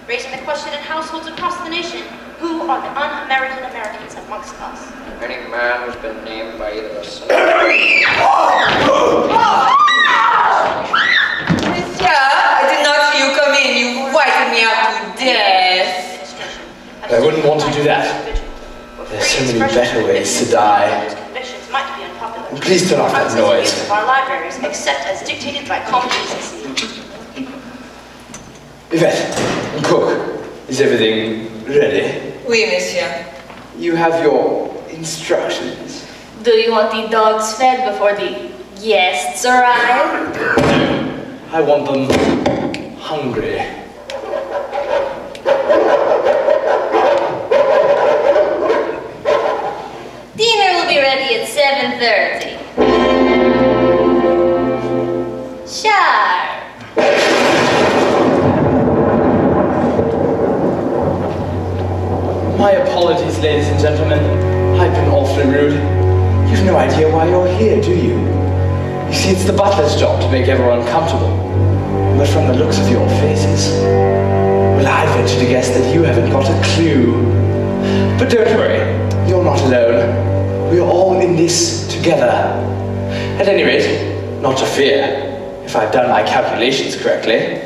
raising the question in households across the nation, who are the un-American Americans amongst us? Any man who's been named by either a son. Monsieur, I did not see you come in. You frightened me out to death. I wouldn't want to do that. There's so many better ways to die. And please turn off that noise. Our libraries, except as dictated by common decency. Yvette, cook, is everything ready? Oui, monsieur. You have your instructions. Do you want the dogs fed before the guests arrive? I want them hungry. Dinner will be ready at 7:30. Sharp. My apologies, ladies and gentlemen. I've been awfully rude. You've no idea why you're here, do you? You see, it's the butler's job to make everyone comfortable. But from the looks of your faces, well, I venture to guess that you haven't got a clue. But don't worry, you're not alone. We're all in this together. At any rate, not to fear, if I've done my calculations correctly.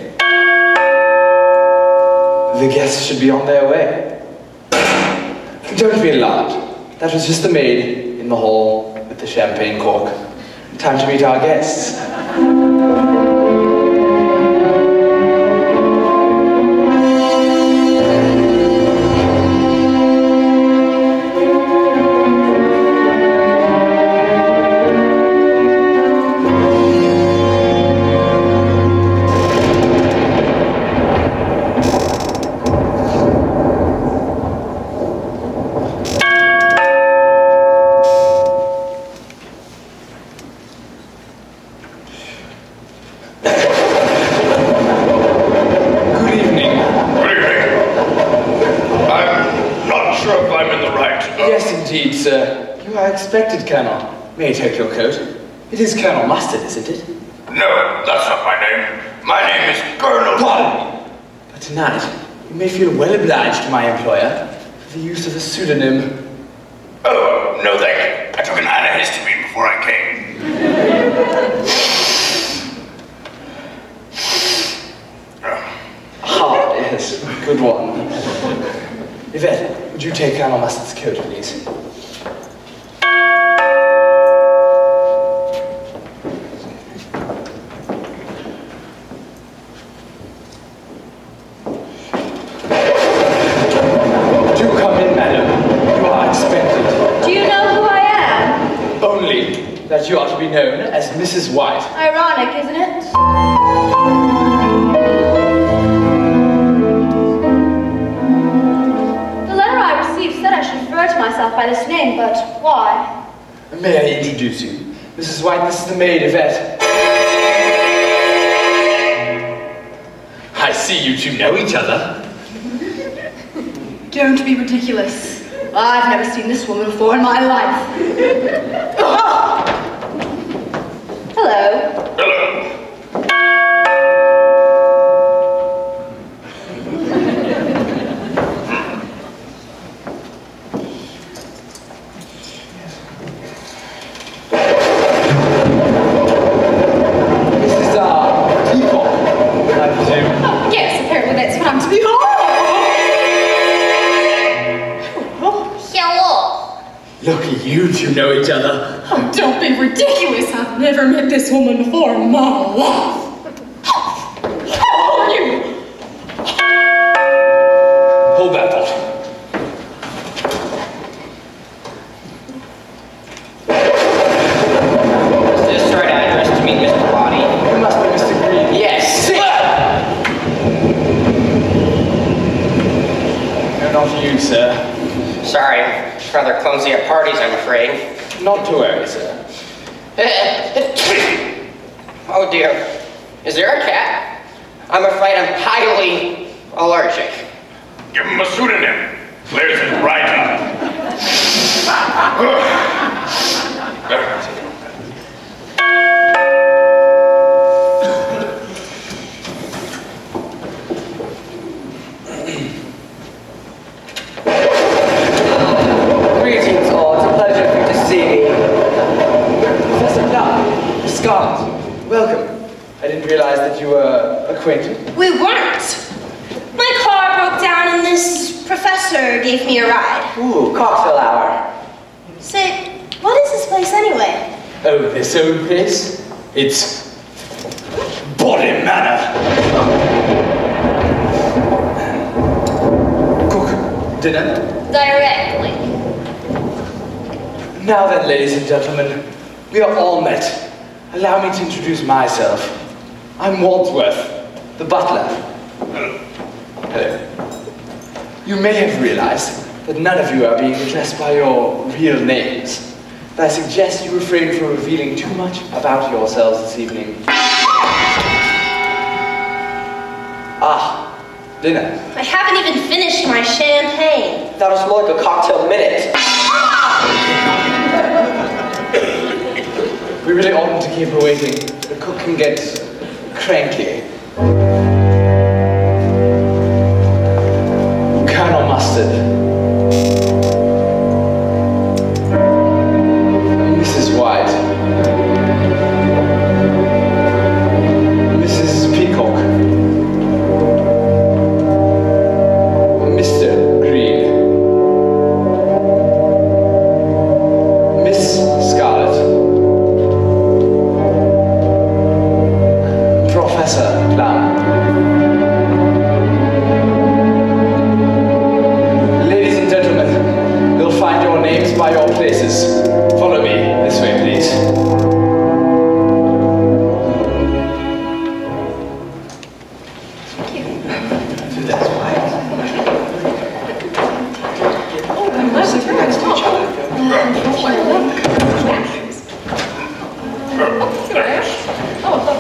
The guests should be on their way. Don't be alarmed. That was just the maid in the hall with the champagne cork. Time to meet our guests. Expected, Colonel. May I take your coat? It is Colonel Mustard, isn't it? No, that's not my name. My name is Colonel... Pardon me. But tonight, you may feel well obliged to my employer for the use of a pseudonym. Oh, no thank you. I took an antihistamine before I came. Ah, yes. Good one. Yvette, would you take Colonel Mustard's coat, please? That you are to be known as Mrs. White. Ironic, isn't it? The letter I received said I should refer to myself by this name, but why? May I introduce you? Mrs. White, this is the maid, Yvette. I see you two know each other. Don't be ridiculous. I've never seen this woman before in my life. Hello. Hello. This is our teapot, I presume. Yes, apparently that's what I'm to be. Look, you two know each other. Oh, don't be ridiculous. I've never met this woman before in my life. How are you? Hold that thought. Is this the right address to meet Mr. Lottie? It must be Mr. Green. Yes. No, not you, sir. Sorry, it's rather clumsy at parties, I'm afraid. Not to worry, sir. Oh dear. Is there a cat? I'm afraid I'm highly allergic. Give him a pseudonym. Clears it right up. Greetings all, it's a pleasure for you to see me. Professor Plum, Scott, welcome. I didn't realize that you were acquainted. We weren't. My car broke down and this professor gave me a ride. Ooh, cocktail hour. Say, what is this place anyway? Oh, this old place? It's Body Manor. Cook, dinner? Directly. Now then, ladies and gentlemen, we are all met. Allow me to introduce myself. I'm Wadsworth, the butler. Hello. You may have realized that none of you are being addressed by your real names. But I suggest you refrain from revealing too much about yourselves this evening. Ah, dinner. I haven't even finished my champagne. That was more like a cocktail minute. We really oughtn't to keep her waiting. The cook can get cranky. Colonel Mustard. Mrs. White. Mrs. Peacock. Mr. Green. Miss Scarlet. Professor Plum. Ladies and gentlemen, you'll find your names by your places. Follow me this way, please. That's right.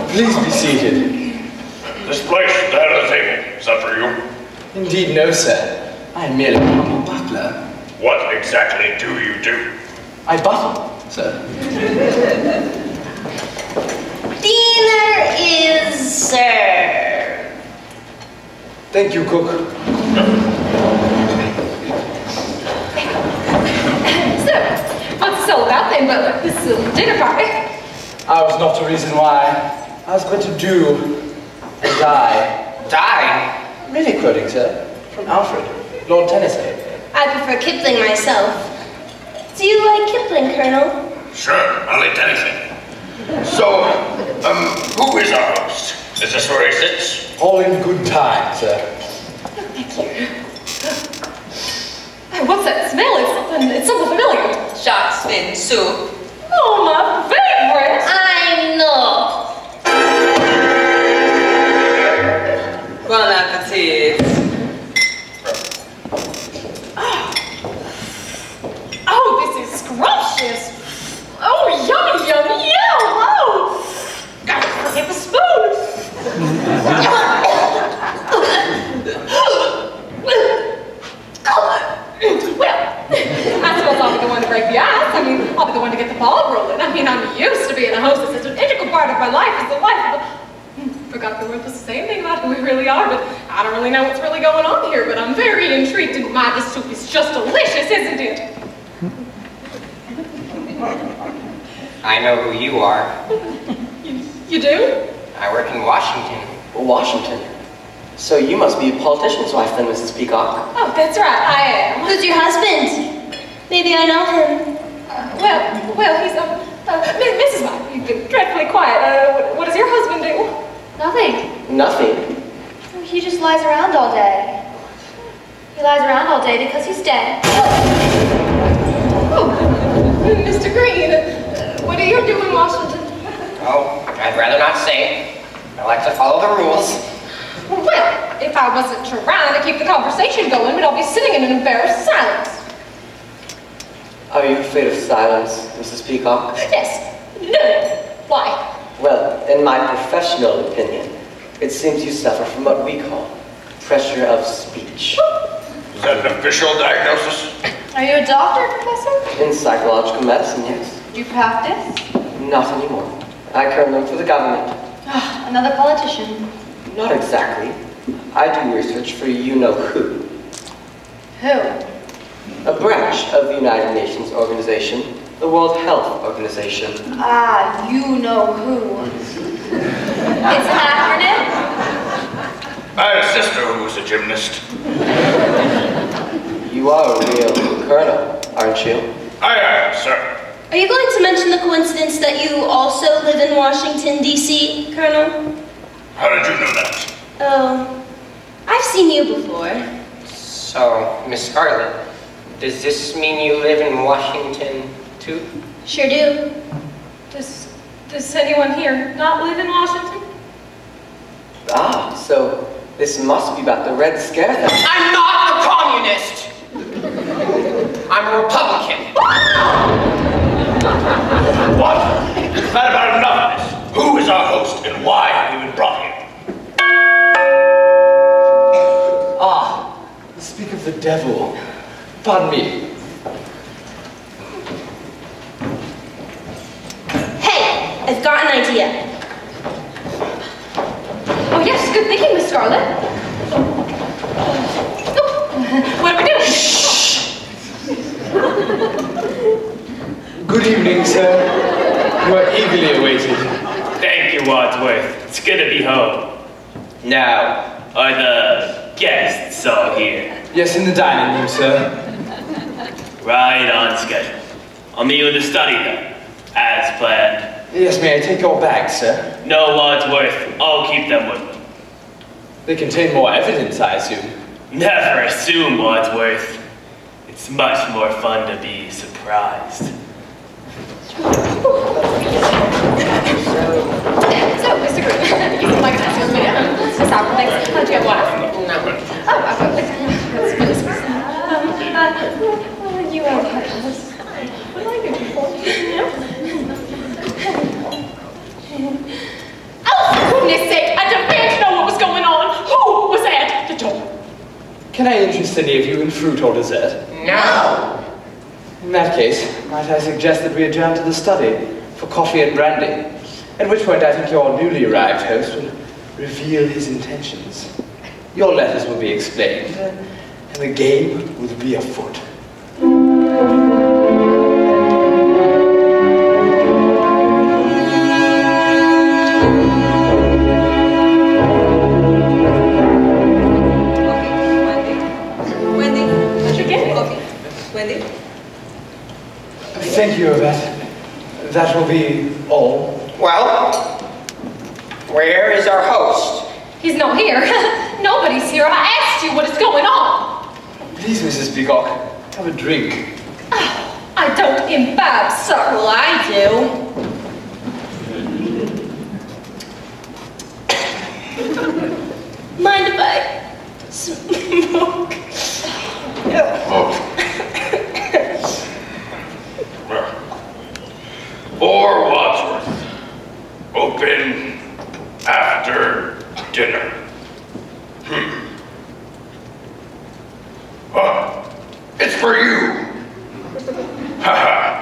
Please be seated. This place, that at the table, is that for you? Indeed, no, sir. I am merely a humble butler. What exactly do you do? I butler, sir. Dinner is served. Thank you, cook. So, what's this all about then, Butler? This dinner party? I was not the reason why. I was going to do and die. Die? Really quoting, sir, from Alfred, Lord Tennyson. I prefer Kipling myself. Do you like Kipling, Colonel? Sure, I like anything. So, who is our host? Is this where he sits? All in good time, sir. Thank you. Hey, what's that smell? It's something familiar. Shark's fin soup. Oh, my favorite! I know. Bon appetit. Oh, this is scrumptious. Oh, yummy, yummy, yum. Oh, gotta forget the spoon. Well, I suppose I'll be the one to break the ice. I mean, I'll be the one to get the ball rolling. I mean, I'm used to being a hostess. It's an integral part of my life. It's the life of a... Forgot the word to say anything about who we really are, but I don't really know what's really going on here, but I'm very intrigued, and my, this soup is just delicious, isn't it? I know who you are. You do? I work in Washington. Washington? So you must be a politician's wife then, Mrs. Peacock. Oh, that's right, I am. Who's your husband? Maybe I know him. Well, he's, Mrs. White, you've been dreadfully quiet. What does your husband do? Nothing. Nothing. He just lies around all day. He lies around all day because he's dead. Oh, Mr. Green, what do you do in Washington? Oh, I'd rather not say. I like to follow the rules. Well, if I wasn't trying to keep the conversation going, we'd all be sitting in an embarrassed silence. Are you afraid of silence, Mrs. Peacock? Yes. No. Why? Well, in my professional opinion, it seems you suffer from what we call pressure of speech. Is that an official diagnosis? Are you a doctor, Professor? In psychological medicine, yes. Do you practice? Not anymore. I currently work for the government. Another politician. Not exactly. I do research for you-know-who. Who? A branch of the United Nations organization, the World Health Organization. Ah, you know who. It's an acronym? I have a sister who was a gymnast. You are a real colonel, aren't you? I am, sir. Are you going to mention the coincidence that you also live in Washington, D.C., Colonel? How did you know that? Oh, I've seen you before. So, Miss Scarlett, does this mean you live in Washington, too? Sure do. Does anyone here not live in Washington? Ah, so this must be about the Red Scare then. I'm not a communist! I'm a Republican. What? That about enough of this. Who is our host and why have you been brought here? Ah, speak of the devil. Pardon me. Hey, I've got an idea. Oh yes, good thinking, Miss Scarlett. Oh, what are we doing? Good evening, sir. You are eagerly awaited. Thank you, Wadsworth. It's good to be home. Now, are the guests all here? Yes, in the dining room, sir. Right on schedule. I'll meet you in the study then, as planned. Yes, may I take your bags, sir? No, Wadsworth. I'll keep them with me. They contain more evidence, I assume. Never assume, Wadsworth. It's much more fun to be surprised. So, Mr. Groom, you seem like an excellent man. So, sour things. How'd you get water? No. Oh, I've got this. You have this. What do I do before? Oh, for goodness sake, I demand to know what was going on. Who was at the door? Can I interest any of you in fruit or dessert? No! In that case, might I suggest that we adjourn to the study for coffee and brandy, at which point I think your newly arrived host will reveal his intentions. Your letters will be explained, and the game will be afoot. Thank you, Yvette. That will be all. Well, where is our host? He's not here. Nobody's here. I asked you what is going on. Please, Mrs. Peacock, have a drink. Oh, I don't imbibe, sir. Well, I do. Mind if I smoke? Oh. Or Wadsworth. Open after dinner. Oh, it's for you. Ha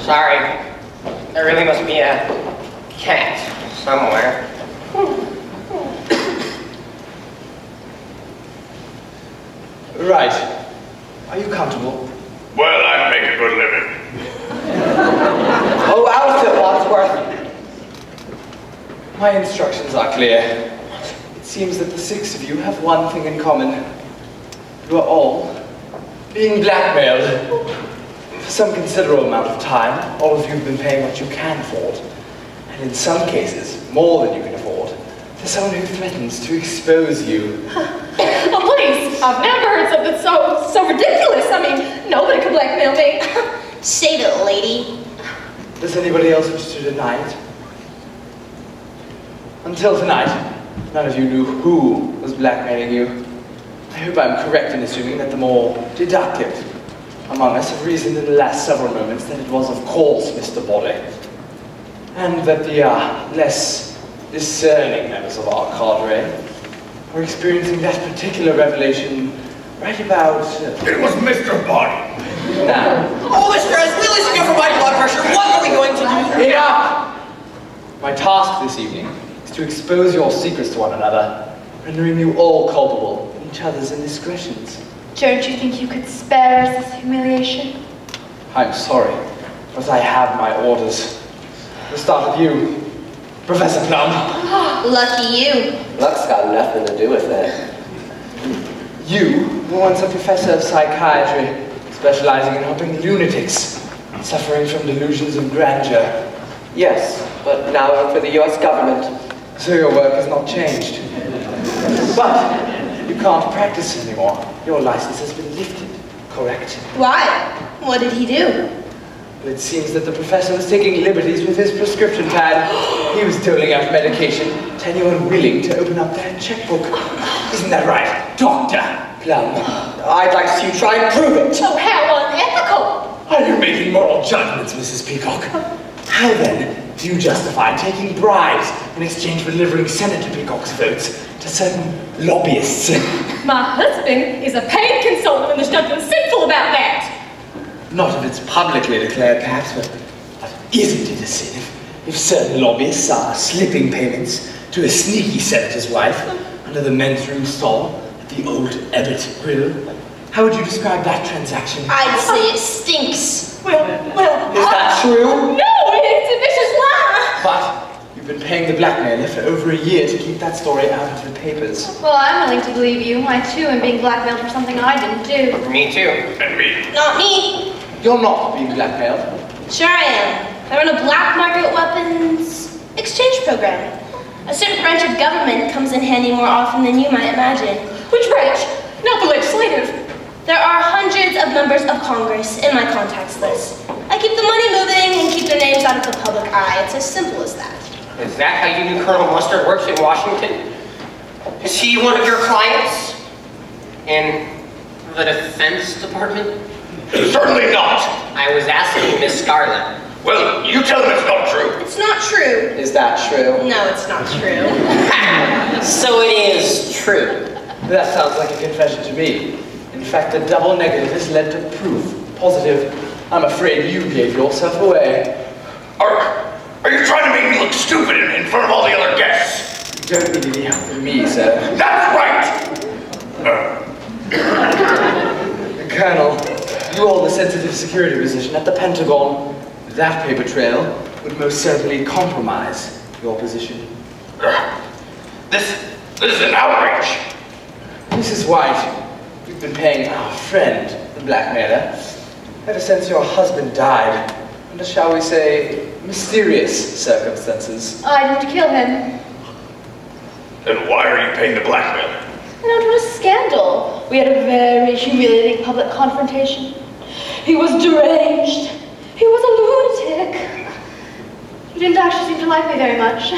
Sorry. There really must be a cat somewhere. Right. Are you comfortable? Well, I make a good living. Oh, out of it, Wadsworth. My instructions are clear. It seems that the six of you have one thing in common. You are all being blackmailed. For some considerable amount of time, all of you have been paying what you can afford. And in some cases, more than you can afford, to someone who threatens to expose you. Oh, please. I've never heard something so ridiculous. I mean, nobody could blackmail me. Save it, lady. Does anybody else wish to deny it? Until tonight, none of you knew who was blackmailing you. I hope I'm correct in assuming that the more deductive among us have reasoned in the last several moments that it was, of course, Mr. Body. And that the less discerning members of our cadre are experiencing that particular revelation right about... It was Mr. Body. now. Oh, Mr. S, really sick for my blood pressure. What are we going to do? Enough! My task this evening is to expose your secrets to one another, rendering you all culpable in each other's indiscretions. Don't you think you could spare us this humiliation? I'm sorry, but I have my orders. We'll start with you, Professor Plum. Lucky you. Luck's got nothing to do with it. You were once a professor of psychiatry, specializing in helping lunatics suffering from delusions of grandeur. Yes, but now I work for the U.S. government. So your work has not changed. But you can't practice anymore. Your license has been lifted, correct? Why? What did he do? Well, it seems that the professor was taking liberties with his prescription pad. He was doling out medication to anyone willing to open up their checkbook. Isn't that right, Dr. Plum? I'd like to see you try and prove it. Oh, how unethical! Are you making moral judgments, Mrs. Peacock? How then do you justify taking bribes in exchange for delivering Senator Peacock's votes to certain lobbyists? My husband is a paid consultant and there's nothing sinful about that. Not if it's publicly declared, perhaps, but isn't it a sin if certain lobbyists are slipping payments to a sneaky senator's wife under the men's room stall at the old Abbott Grill? How would you describe that transaction? I'd say it stinks. Well, is that true? No, it's a vicious lie. But you've been paying the blackmailer for over a year to keep that story out of the papers. Well, I'm willing to believe you. I, too, am being blackmailed for something I didn't do. Me too. And me. Not me. You're not being blackmailed. Sure I am. I run a black market weapons exchange program. A certain branch of government comes in handy more often than you might imagine. Which branch? Not the legislative. There are hundreds of members of Congress in my contacts list. I keep the money moving and keep their names out of the public eye. It's as simple as that. Is that how you knew Colonel Mustard works in Washington? Is he one of your clients? In the Defense Department? Certainly not. I was asking Miss Scarlett. Well, you tell him it's not true. It's not true. Is that true? No, it's not true. So it is true. That sounds like a confession to me. In fact, the double negative has led to proof positive. I'm afraid you gave yourself away. Are you trying to make me look stupid in front of all the other guests? You don't need any help from me, sir. That's right! Colonel, you hold a sensitive security position at the Pentagon. That paper trail would most certainly compromise your position. This is an outrage. Mrs. White, you've been paying our friend, the blackmailer, ever since your husband died, under, shall we say, mysterious circumstances. I didn't kill him. Then why are you paying the blackmailer? I know, what a scandal. We had a very humiliating public confrontation. He was deranged. He was a lunatic. He didn't actually seem to like me very much.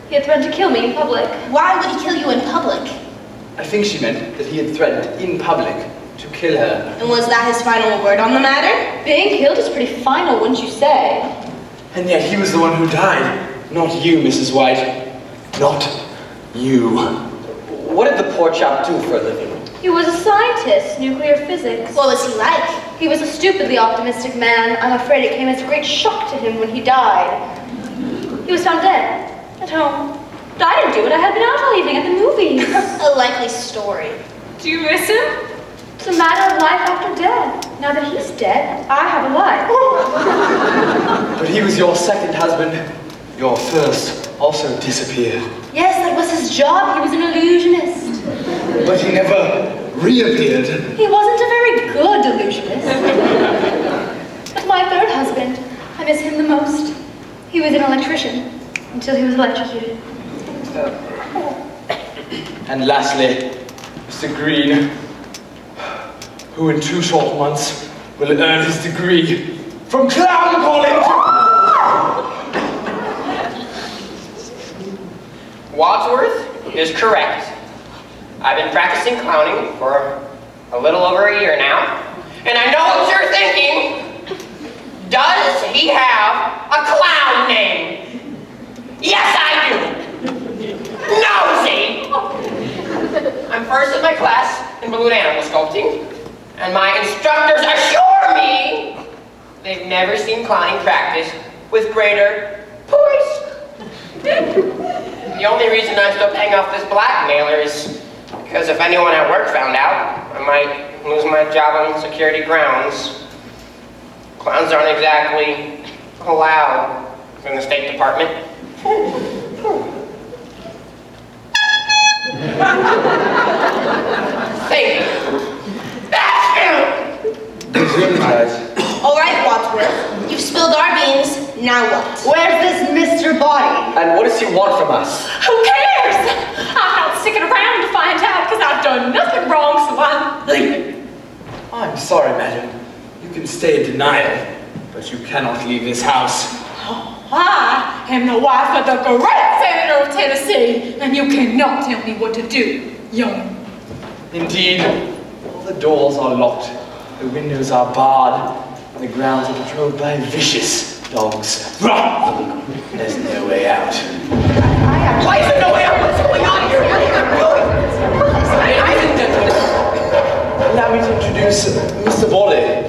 He had threatened to kill me in public. Why would he kill you in public? I think she meant that he had threatened in public to kill her. And was that his final word on the matter? Being killed is pretty final, wouldn't you say? And yet he was the one who died, not you, Mrs. White. Not you. What did the poor chap do for a living? He was a scientist, nuclear physics. What was he like? He was a stupidly optimistic man. I'm afraid it came as a great shock to him when he died. He was found dead, at home. But I didn't do it. I had been out all evening at the movies. A likely story. Do you miss him? It's a matter of life after death. Now that he's dead, I have a life. But he was your second husband. Your first also disappeared. Yes, that was his job. He was an illusionist. But he never reappeared. He wasn't a very good illusionist. But my third husband, I miss him the most. He was an electrician until he was electrocuted. And lastly, Mr. Green, who in 2 short months will earn his degree from clown calling. Wadsworth is correct. I've been practicing clowning for a little over a year now, and I know what you're thinking. Does he have a clown name? Yes, I do. Nosy! I'm first in my class in balloon include animal sculpting, and my instructors assure me they've never seen clowning practice with greater poise. The only reason I'm still paying off this blackmailer is because if anyone at work found out, I might lose my job on security grounds. Clowns aren't exactly allowed in the State Department. Thank you. That's him! All right, Wadsworth. You've spilled our beans. Now what? Where's this Mr. Body? And what does he want from us? Who cares? I'm not sticking around to find out because I've done nothing wrong, so I'm leaving. I'm sorry, madam. You can stay in denial, but you cannot leave this house. I am the wife of the great Senator of Tennessee, and you cannot tell me what to do, young. Indeed, all the doors are locked, the windows are barred, and the grounds are patrolled by vicious dogs. Run! There's no way out. Why is there no way out? What's going on here? Ladies and gentlemen, allow me to introduce Mr. Body,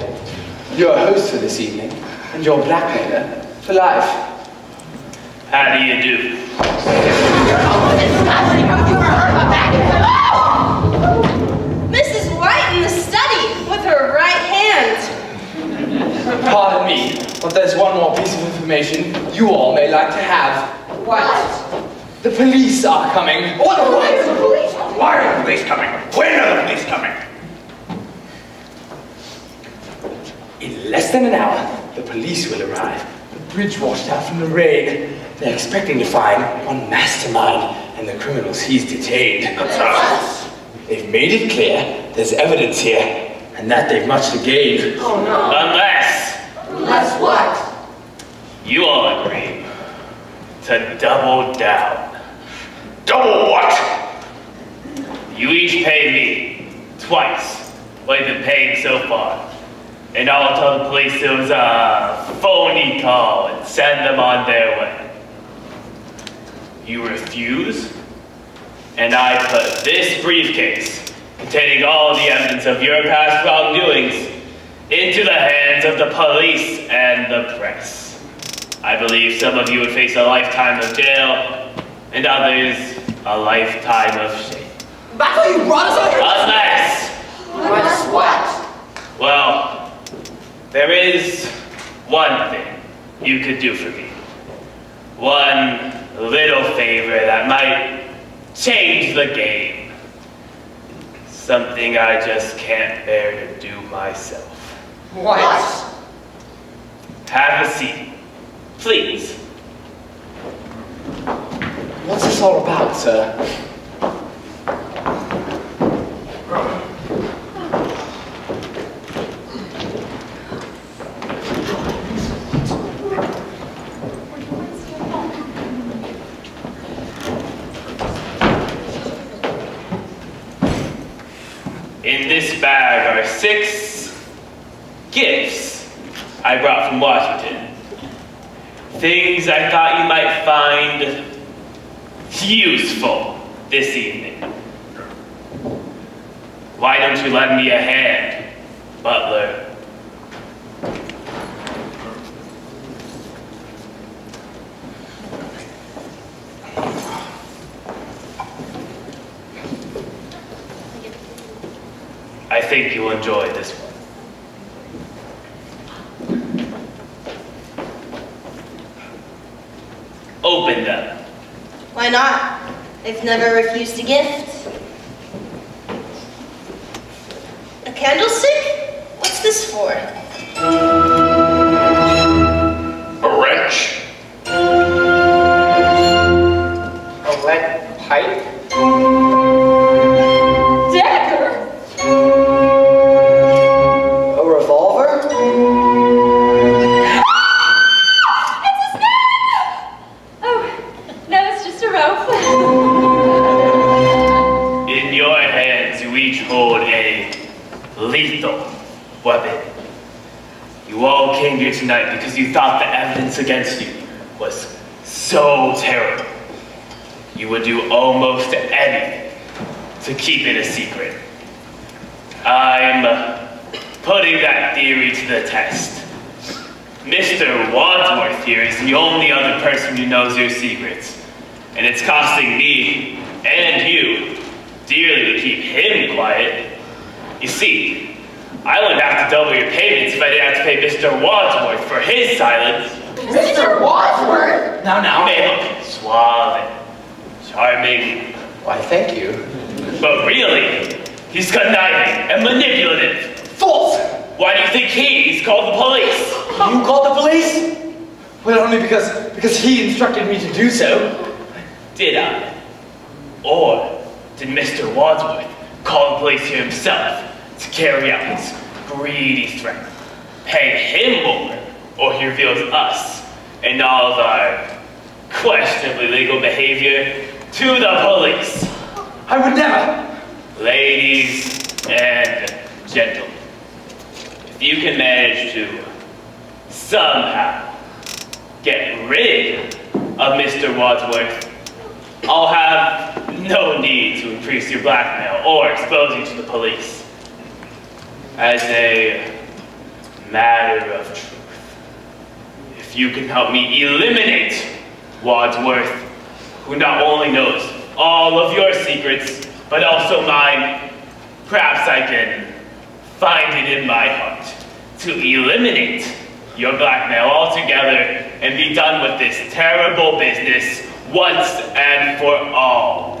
your host for this evening, and your blackmailer for life. How do you do? Mrs. White in the study with her right hand. Pardon me, but there's one more piece of information you all may like to have. What? The police are coming. What? Why are the police coming? When are the police coming? In less than an hour, the police will arrive. The bridge washed out from the rain. They're expecting to find one mastermind and the criminals he's detained. That's us. They've made it clear there's evidence here, and that they've much to gain. Oh no. Unless what? You all agree to double down. Double what? You each paid me twice what you've been paying so far. And I'll tell the police it was a phony call and send them on their way. You refuse, and I put this briefcase containing all the evidence of your past wrongdoings into the hands of the police and the press. I believe some of you would face a lifetime of jail, and others a lifetime of shame. That's why you brought us out here? Unless what? Well, there is one thing you could do for me. One little favor that might change the game. Something I just can't bear to do myself. What? Have a seat, please. What's this all about, sir? In this bag are 6 gifts I brought from Washington. Things I thought you might find useful this evening. Why don't you lend me a hand, Butler? I think you'll enjoy this one. Open them. Why not? They've never refused a gift. A candlestick? What's this for? A wrench. a lead pipe. Dagger? A revolver? It's a snake! Oh, no, it's just a rope. In your hands, you each hold a lethal weapon. You all came here tonight because you thought the evidence against you was so terrible. You would do almost anything to keep it a secret. I'm putting that theory to the test. Mr. Wadsworth here is the only other person who knows your secrets, and it's costing me and you dearly to keep him quiet. You see, I would have to double your payments if I didn't have to pay Mr. Wadsworth for his silence. Mr. Wadsworth? Now. May look suave and charming. Why, thank you. But really, he's conniving and manipulative. False! Why do you think he's called the police? You called the police? Well, only because he instructed me to do so. Did I? Or did Mr. Wadsworth call the police here himself to carry out his greedy threat? Pay him more, or he reveals us and all of our questionably legal behavior to the police. I would never. Ladies and gentlemen, if you can manage to somehow get rid of Mr. Wadsworth, I'll have no need to increase your blackmail or expose you to the police. As a matter of truth, if you can help me eliminate Wadsworth, who not only knows all of your secrets, but also mine, perhaps I can find it in my heart to eliminate your blackmail altogether and be done with this terrible business once and for all.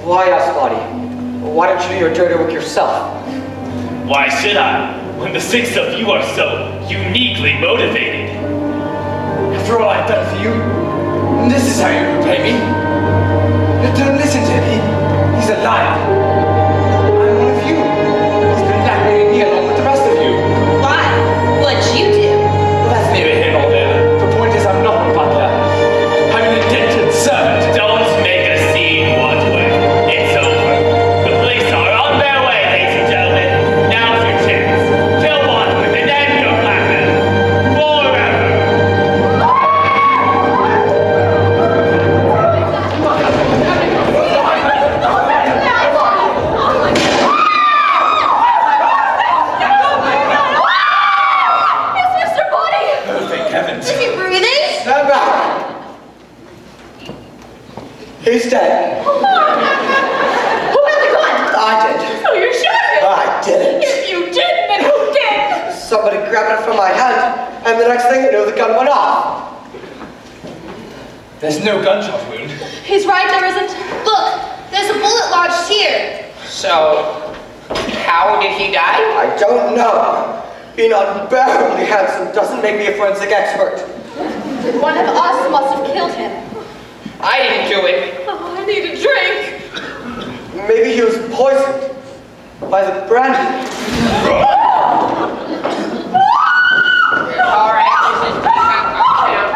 Why us, buddy? Why don't you do your dirty work yourself? Why should I, when the six of you are so uniquely motivated? After all I've done for you, this is how you repay me. But don't listen to him. He's a liar. I'm one of you. He's been blackmailing me along with the rest of you. Why? What'd you do? Well, that's neither here nor there. The point is, I'm not a butler. I'm an indentured servant. Don't make a scene, Wadsworth. It's over. The police are on their way, ladies and gentlemen. Now's your chance. Kill Wadsworth and end your blackmail. Forever. It's Mr. Body! Oh, thank heavens. Is he breathing? Stand back! He's dead. Who had the gun? I did. So you shot him! I didn't. If you didn't, then who did? Somebody grabbed it from my hand, and the next thing you know, the gun went off. There's no gunshot wound. He's right, there isn't. Look, there's a bullet lodged here. So, how did he die? I don't know. Being unbearably handsome doesn't make me a forensic expert. One of us must have killed him. I didn't do it. Oh, I need a drink. Maybe he was poisoned by the brandy. All right, Mrs. Peacock, calm down.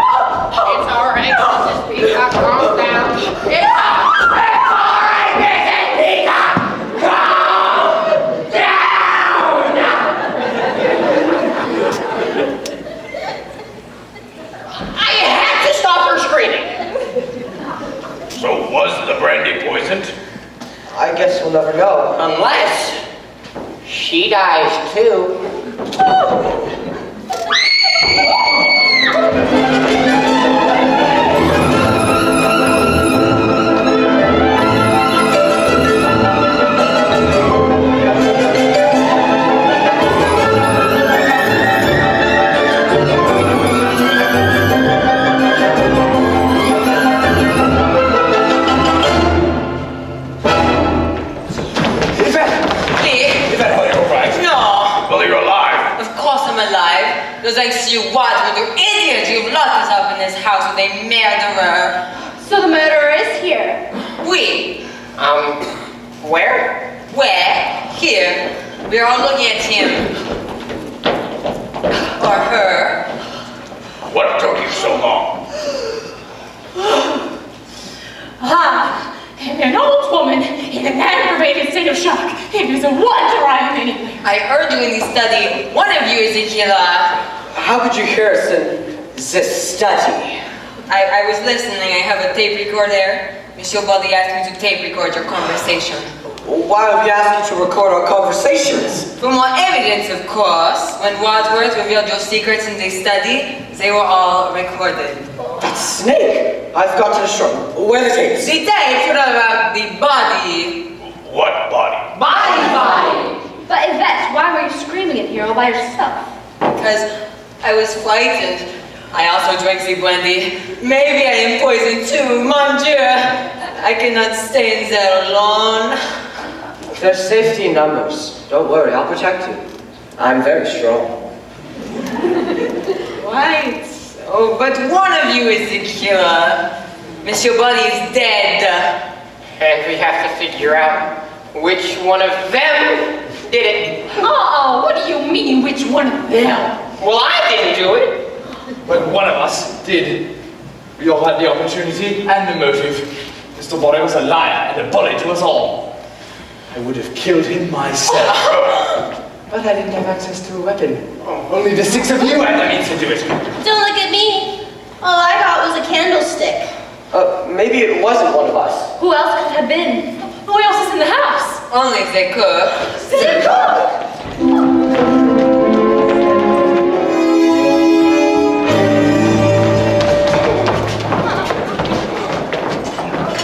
It's all right, Mrs. Peacock, calm down. It's all right, Mrs. Peacock, calm down. I had to stop her screaming. So was the brandy poisoned? I guess we'll never know. Unless she dies too. Because I see you what, you idiot! You've locked us up in this house with a murderer. So the murderer is here. We. Where? Where? Here. We're all looking at him. Or her. What took you so long? An old woman in an aggravated state of shock. It is a wonder I am anywhere. I heard you in the study. One of you is a killer. How could you hear us in this study? I was listening. I have a tape recorder. Monsieur Bolly asked me to tape record your conversation. Why have you asked you to record our conversations? For more evidence, of course. When Wadsworth revealed your secrets in the study, they were all recorded. That snake! I've got to show. Where are the tapes? The tapes were about the body. What body? Body! But Yvette, why were you screaming in here all by yourself? Because I was frightened. I also drank the brandy. Maybe I am poisoned too, mon Dieu. I cannot stay in there alone. There's safety in numbers. Don't worry, I'll protect you. I'm very strong. Right. Oh, but one of you is the killer. Monsieur Bunny is dead. And we have to figure out which one of them did it. Uh-oh, what do you mean, which one of them? Well, I didn't do it. But one of us did. We all had the opportunity and the motive. Mr. Bonnet was a liar and a bully to us all. I would have killed him myself. But I didn't have access to a weapon. Only the 6 of you had the means to do it. Don't look at me. All I got was a candlestick. Maybe it wasn't one of us. Who else could it have been? Who else is in the house? Only the cook. The cook!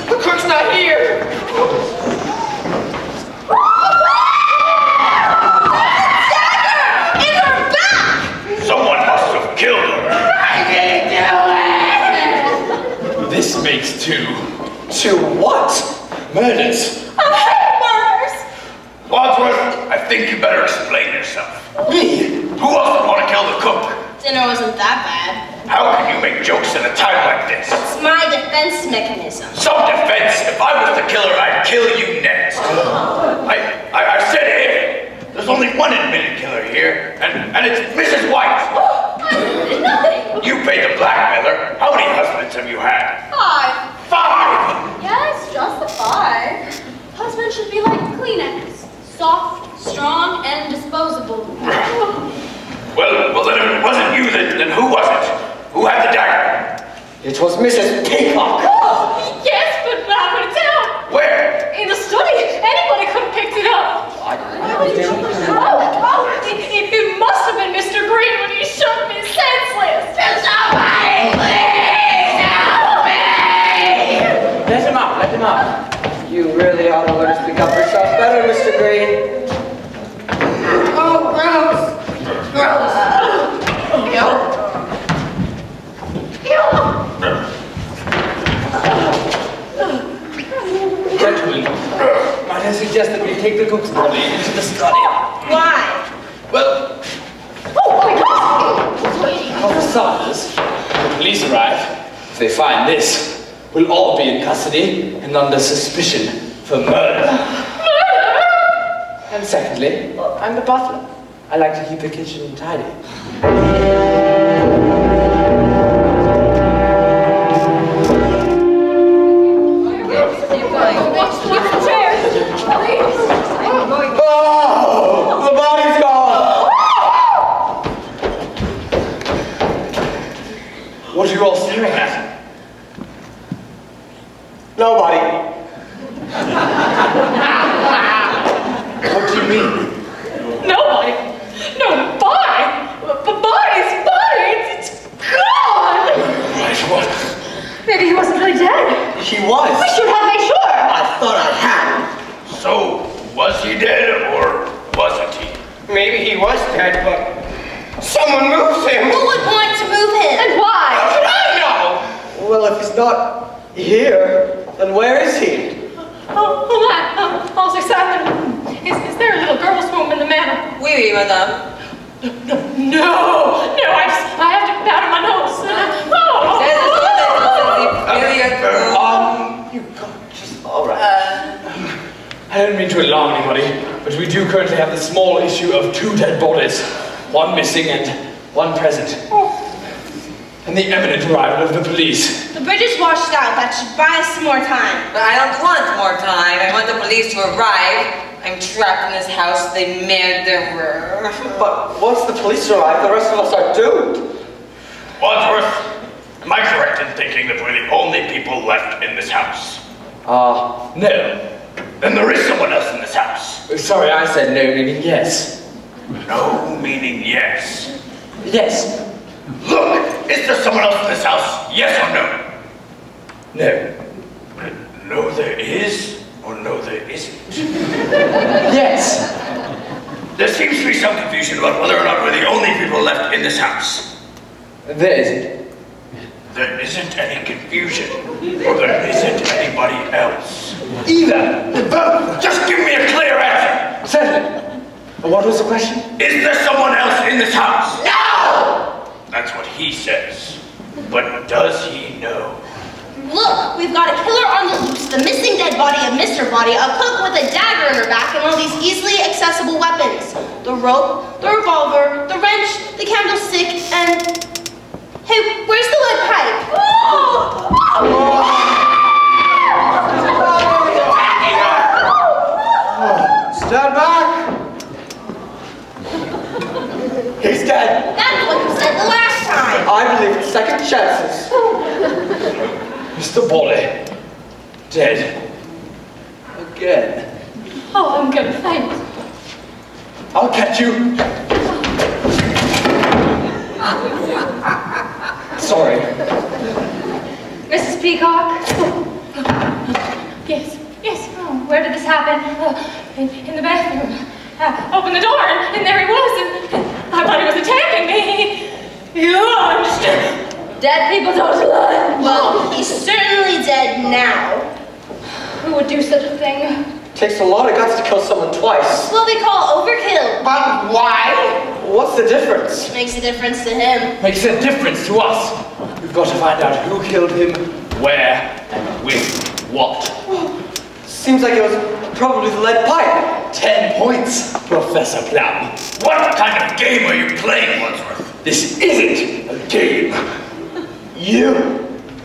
The cook's not here. In her back! Someone must have killed her. I didn't do it. This makes 2. 2 what? Murders. Wadsworth, I think you better explain yourself. Me? Who else would want to kill the cook? Dinner wasn't that bad. How can you make jokes at a time like this? It's my defense mechanism. Some defense. If I was the killer, I'd kill you next. I said if. There's only one admitted killer here, and it's Mrs. White. Nothing. You paid the blackmailer. How many husbands have you had? 5. 5! Yes, just the 5. Husbands should be like Kleenex. Soft, strong, and disposable. Well, then if it wasn't you, then who was it? Who had the dagger? It was Mrs. Peacock. Yes, but I put it down. Where? In the study. Anybody could have picked it up. It must have been Mr. Green when he shot me senseless. Somebody, please help me! Let him up, let him up. You really ought to learn to speak up for yourself better, Mr. Green. Oh, gross. Gross. Gentlemen, might I suggest that we take the cook's body into the study? Why? Well, for starters, when the police arrive, if they find this, we'll all be in custody and under suspicion for murder. And secondly, I'm the butler. I like to keep the kitchen tidy. Oh, the body's gone! What are you all staring at? Nobody. What do you mean? Nobody. No, body. Body's body. It's gone. Right, what? Maybe he wasn't really dead. He was. We should have made sure. I thought I had. So, was he dead or wasn't he? Maybe he was dead, but someone moved him. Who would want to move him? And why? How should I know? Well, if he's not here, then where is he? Oh, c'est ça. Is there a little girl's room in the manor? Oui, madame. No, I have to powder my nose. You got just all right. I don't mean to alarm anybody, but we do currently have the small issue of 2 dead bodies, 1 missing and 1 present. And the imminent arrival of the police. The bridge is washed out. That should buy us some more time. But I don't want more time. I want the police to arrive. I'm trapped in this house. They murderer. But once the police arrive, the rest of us are doomed. Wadsworth, am I correct in thinking that we're the only people left in this house? No. Then there is someone else in this house. Sorry, I said no, meaning yes. No meaning yes. Yes. Look, is there someone else in this house? Yes or no? No. No there is, or no there isn't? Yes. There seems to be some confusion about whether or not we're the only people left in this house. There isn't. There isn't any confusion, or there isn't anybody else. Either. Both. Just give me a clear answer. Certainly. What was the question? Is there someone else in this house? No! That's what he says. But does he know? Look, we've got a killer on the loose, the missing dead body of Mr. Body, a cook with a dagger in her back, and all these easily accessible weapons. The rope, the revolver, the wrench, the candlestick, and... Hey, where's the lead pipe? Stand back! He's dead. That's what you said the last time. I believe in second chances. Mr. Body. Dead. Again. Oh, I'm gonna faint. I'll catch you. Sorry. Mrs. Peacock? Yes, yes. Oh, where did this happen? In the bathroom. Opened the door, and there he was, and I thought he was attacking me. He launched. Dead people don't lie. Well, he's certainly dead now. Who would do such a thing? Takes a lot of guts to kill someone twice. That's what we call overkill. But why? What's the difference? Makes a difference to him. Makes a difference to us. We've got to find out who killed him, where, and with what. Seems like it was probably the lead pipe. 10 points, Professor Plum. What kind of game are you playing, Wadsworth? This isn't a game. You.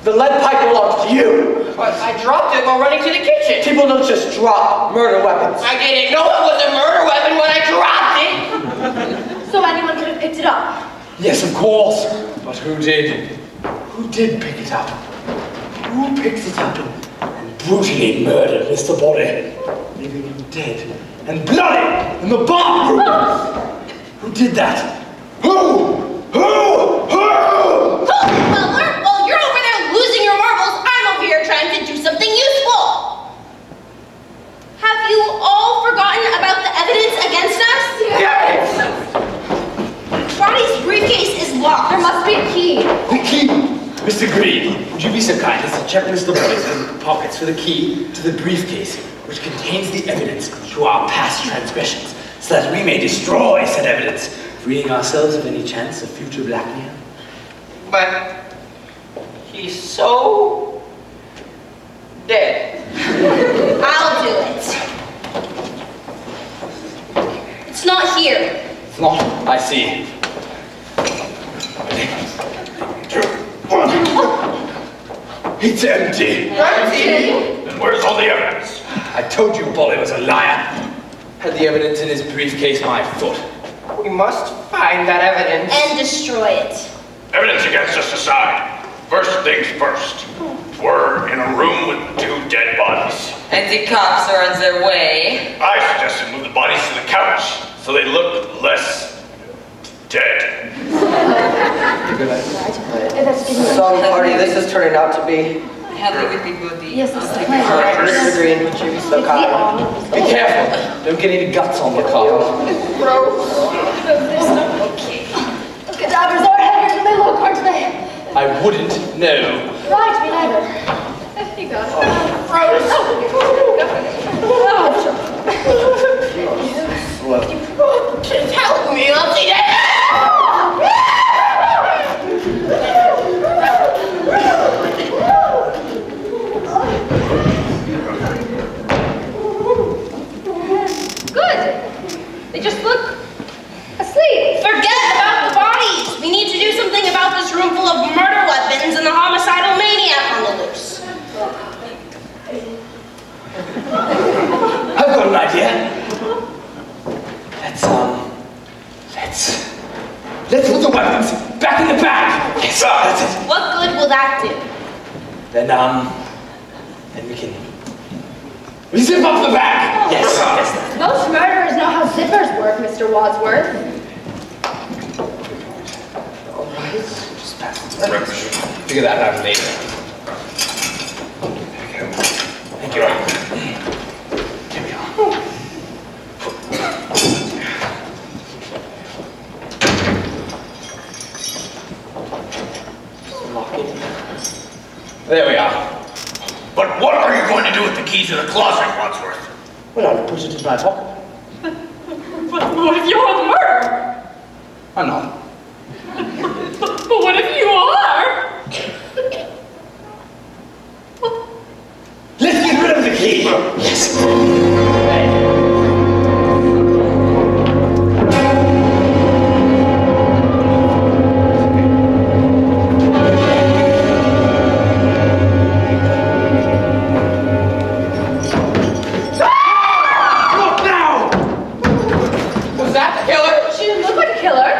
The lead pipe belongs to you. But I dropped it while running to the kitchen. People don't just drop murder weapons. I didn't know it was a murder weapon when I dropped it. So anyone could have picked it up. Yes, of course. But who did? Who did pick it up? Who picked it up and brutally murdered Mr. Body, leaving him dead and bloody in the bathroom? Who did that? Who? Well, you're over there losing your marbles. I'm over here trying to do something useful. Have you all forgotten about the evidence against us? Yes! Body's briefcase is locked. There must be a key. The key! Mr. Green, would you be so kind as to check Mr. Body's pockets for the key to the briefcase, which contains the evidence to our past transgressions, so that we may destroy said evidence, freeing ourselves of any chance of future blackmail? But he's so dead. I'll do it. It's not here. It's not. I see. It's empty. Then where's all the evidence? I told you Bolly was a liar. Had the evidence in his briefcase my foot. We must find that evidence. And destroy it. Evidence against us aside. First things first. We're in a room with 2 dead bodies. And the cops are on their way. I suggested move the bodies to the couch so they look less dead. Some party this is turning out to be. Happy with the body. Yes, this is the Mr. plan. Green, would you be so kind? Be careful. Don't get any guts on the car. Cadavers are heavier than they look, aren't they? I wouldn't know. Right, me neither. You got it. Help me, Lumpy Dad! Good. They just look asleep. Forget about the bodies. We need to do something about this room full of murder weapons and the homicidal maniac on the loose. I've got an idea. Let's put the weapons back in the bag. Yes, that's it. What good will that do? Then we can Zip up the back! Yes, yes. Most murderers know how zippers work, Mr. Wadsworth. All right, just pass it. Figure that out later. Thank you. Here we are. There we are. But what are you going to do with the keys to the closet, Wadsworth? Well, I'll put it in my pocket. But what if you're the murderer? I'm not. But what if you are? Let's get rid of the key! Yes.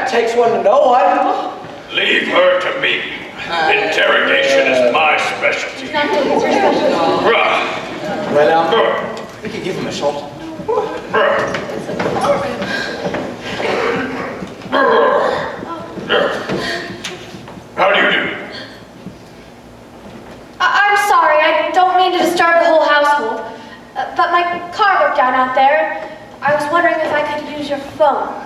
Takes one to know one. Leave her to me. Interrogation is my specialty. Well, we could give him a shot. How do you do? I'm sorry, I don't mean to disturb the whole household, but my car broke down out there. I was wondering if I could use your phone.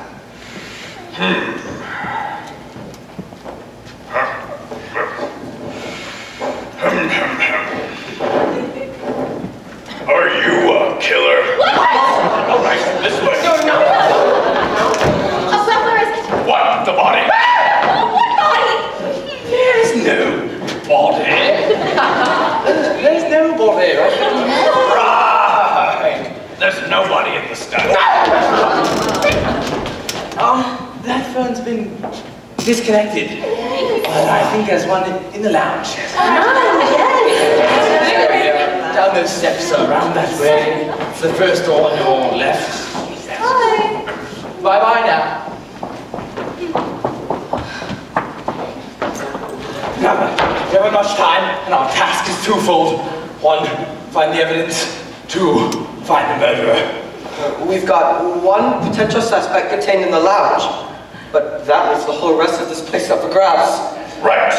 Are you a killer? What? All right, this way. No. Oh, well, where is it? What? The body? What body? There's no body. There's no body, right? Right. There's nobody in the study. That phone's been disconnected. But I think there's one in the lounge. Yes. Down those steps around that way. It's the first door on your left. Hi. Bye-bye now. Now, we haven't much time, and our task is twofold. One, find the evidence. Two, find the murderer. We've got one potential suspect contained in the lounge, but that leaves the whole rest of this place up for grabs. Right.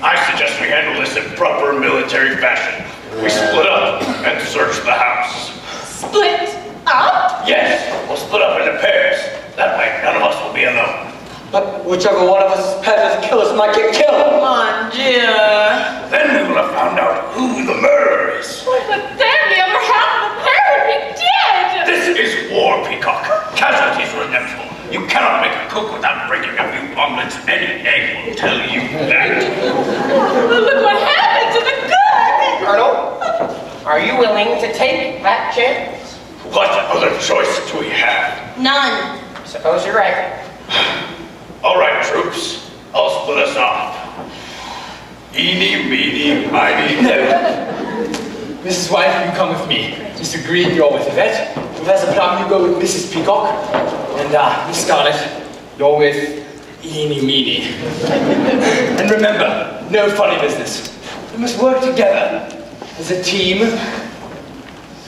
I suggest we handle this in proper military fashion. We split up and search the house. Split up? Yes, we'll split up into pairs. That way, none of us will be alone. But whichever one of us is paired with the killers might get killed. Mon Dieu. Then we will have found out who the murderer is. But then the other half of the pair would be dead! This is war, Peacock. Casualties are inevitable. You cannot make a cook without breaking a few omelets. Any egg will tell you that. Look what happened to the cook! Colonel, are you willing to take that chance? What other choice do we have? None. Suppose you're right. All right, troops. I'll split us off. Eeny, meeny, miny. No. Mrs. White, you come with me. Mr. Green, you're with Yvette. Professor Plum, you go with Mrs. Peacock. And Miss Scarlett, you're with Eeny Meeny. And remember, no funny business. We must work together as a team.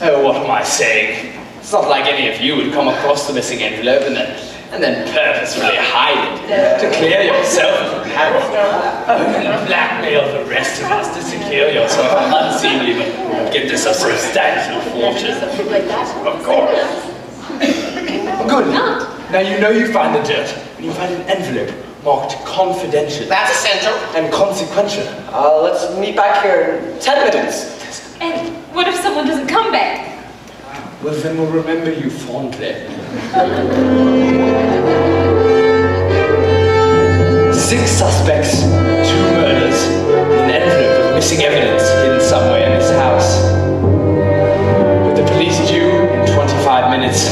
Oh, what am I saying? It's not like any of you would come across the missing envelope and then purposefully hide it to clear yourself from habit. Oh, and blackmail the rest of us to secure yourself unseemly, but get this a substantial fortune. Of course. Good. Now you know you find the dirt when you find an envelope marked confidential. That's essential. And consequential. Let's meet back here in 10 minutes. And what if someone doesn't come back? Well, then we'll remember you fondly. 6 suspects, 2 murders, an envelope of missing evidence hidden somewhere in this house. With the police due in 25 minutes.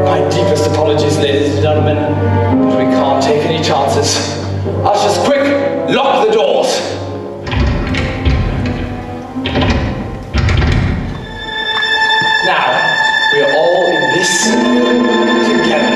My deepest apologies, ladies and gentlemen, but we can't take any chances. Ushers, quick, lock the doors. Now, we are all in this together.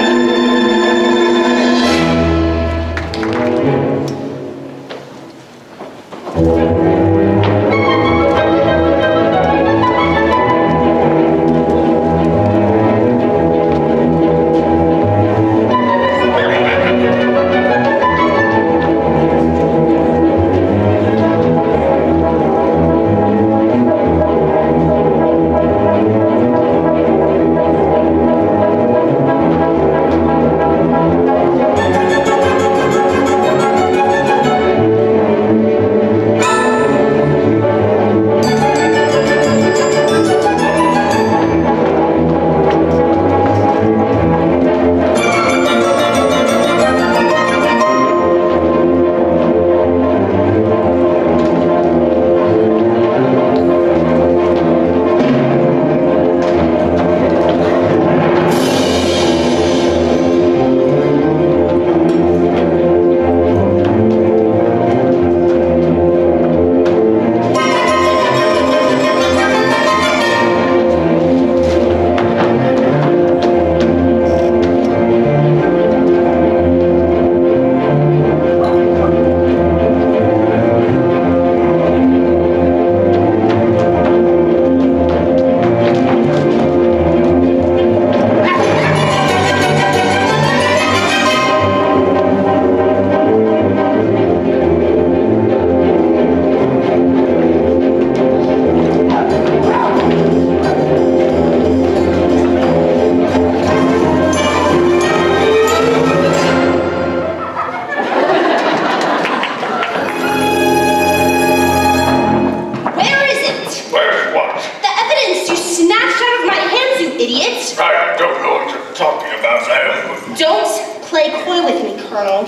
Colonel.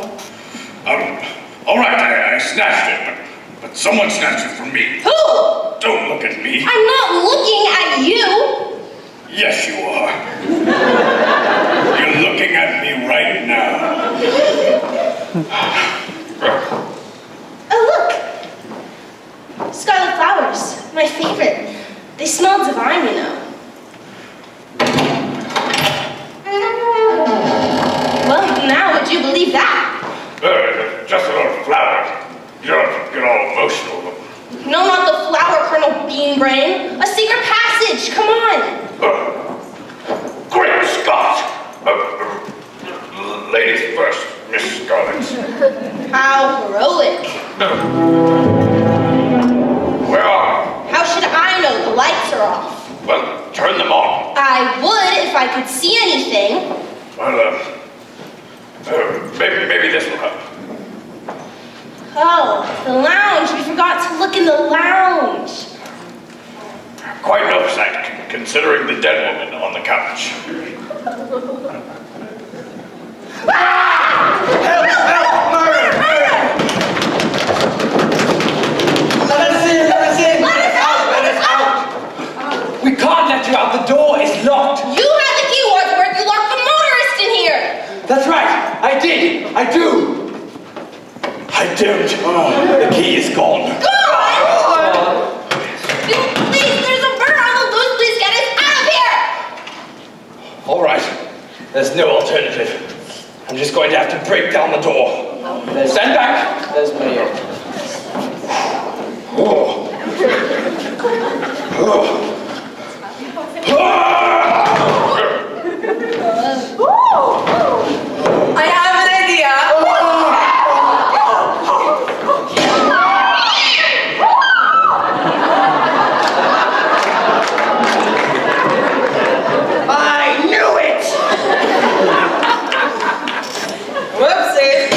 All right, I snatched it, but someone snatched it from me. Who? Don't look at me. I'm not looking at you. Yes, you are. You're looking at me right now. Oh, look. Scarlet flowers. My favorite. They smell divine, you know. Well, now would you believe that? Just a little flower. You don't have to get all emotional. No, not the flower, Colonel Beanbrain. A secret passage, come on. Great Scott! Ladies first, Miss Scarlet. How heroic. Where are How should I know? The lights are off. you? Well, turn them on. I would if I could see anything. Well, maybe this will help. Oh, the lounge. We forgot to look in the lounge. Quite an oversight, considering the dead woman on the couch. Help! Murder! Let us in! Let us out! We can't let you out. The door is locked. You had the key, Wadsworth. You locked the motorist in here. That's right. I did. I do. I don't. Oh, the key is gone. Gone! Please, there's a bird on the loose. Please get us out of here! All right. There's no alternative. I'm just going to have to break down the door. Stand back. There's me. Oh. I have an idea. I knew it! Whoopsie.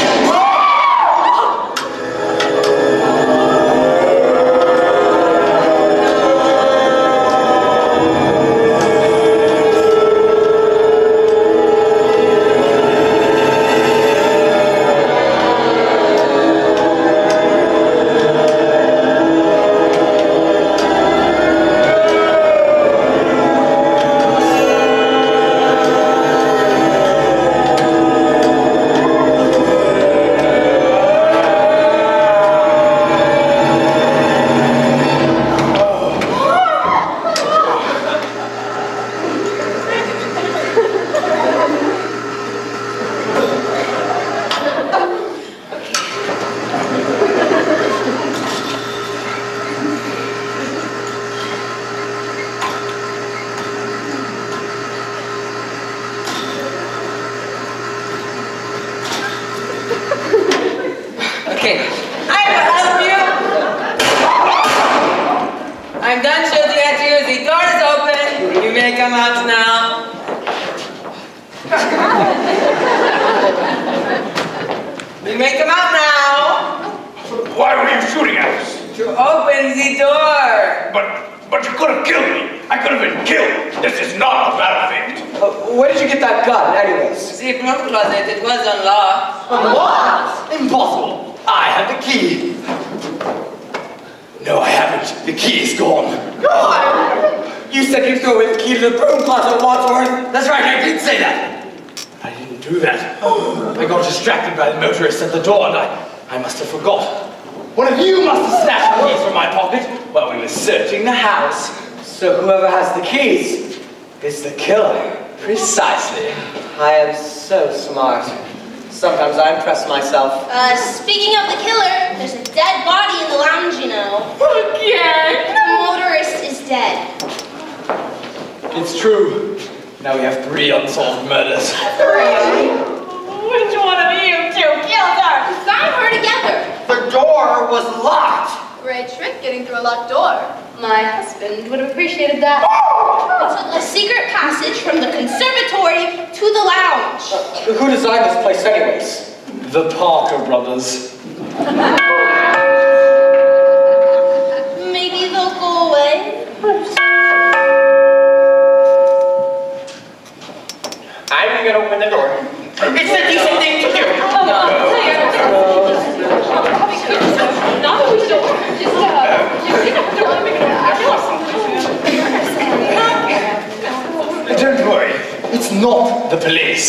Okay, I will help you. I'm done shooting at you. The door is open. You may come out now. You may come out now. Why were you shooting at us? To open the door. But you could have killed me. I could have been killed. This is not a battlefield. Where did you get that gun, anyways? The broom closet, it was unlocked. What? Impossible. I have the key. No, I haven't. The key is gone. You said you threw away the key to the broom closet, Wadsworth. That's right, I did say that. I didn't do that. I got distracted by the motorist at the door and I must have forgot. One of you must have snatched the keys from my pocket while we were searching the house. So whoever has the keys Is the killer. Precisely. I am so smart. Sometimes I impress myself. Speaking of the killer, there's a dead body in the lounge, you know. Again? The motorist is dead. It's true. Now we have 3 unsolved murders. 3? Which one of you two killed her? We found her together. The door was locked. Great trick getting through a locked door. My husband would have appreciaed that. We took a secret passage from the conservatory to the lounge. Who designed this place anyways? The Parker brothers. Maybe they'll go away. I'm gonna open the door. It's the decent thing to do. Come on.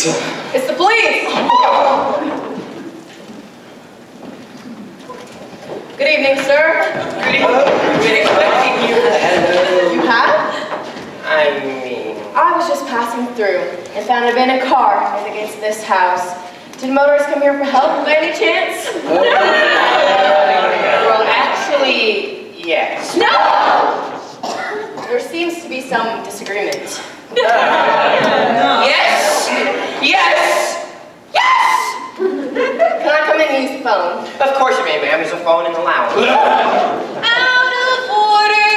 police. It's the police! Good evening, sir. Good evening. Been expecting you. You have? I mean... I was just passing through and found an abandoned car near the gates of this house. Did motorists come here for help by any chance? Well, actually, yes. No! There seems to be some disagreement. Yes! Yes! Yes! Can I come in and use the phone? Of course you may, ma'am. There's a phone in the lounge. Out of order!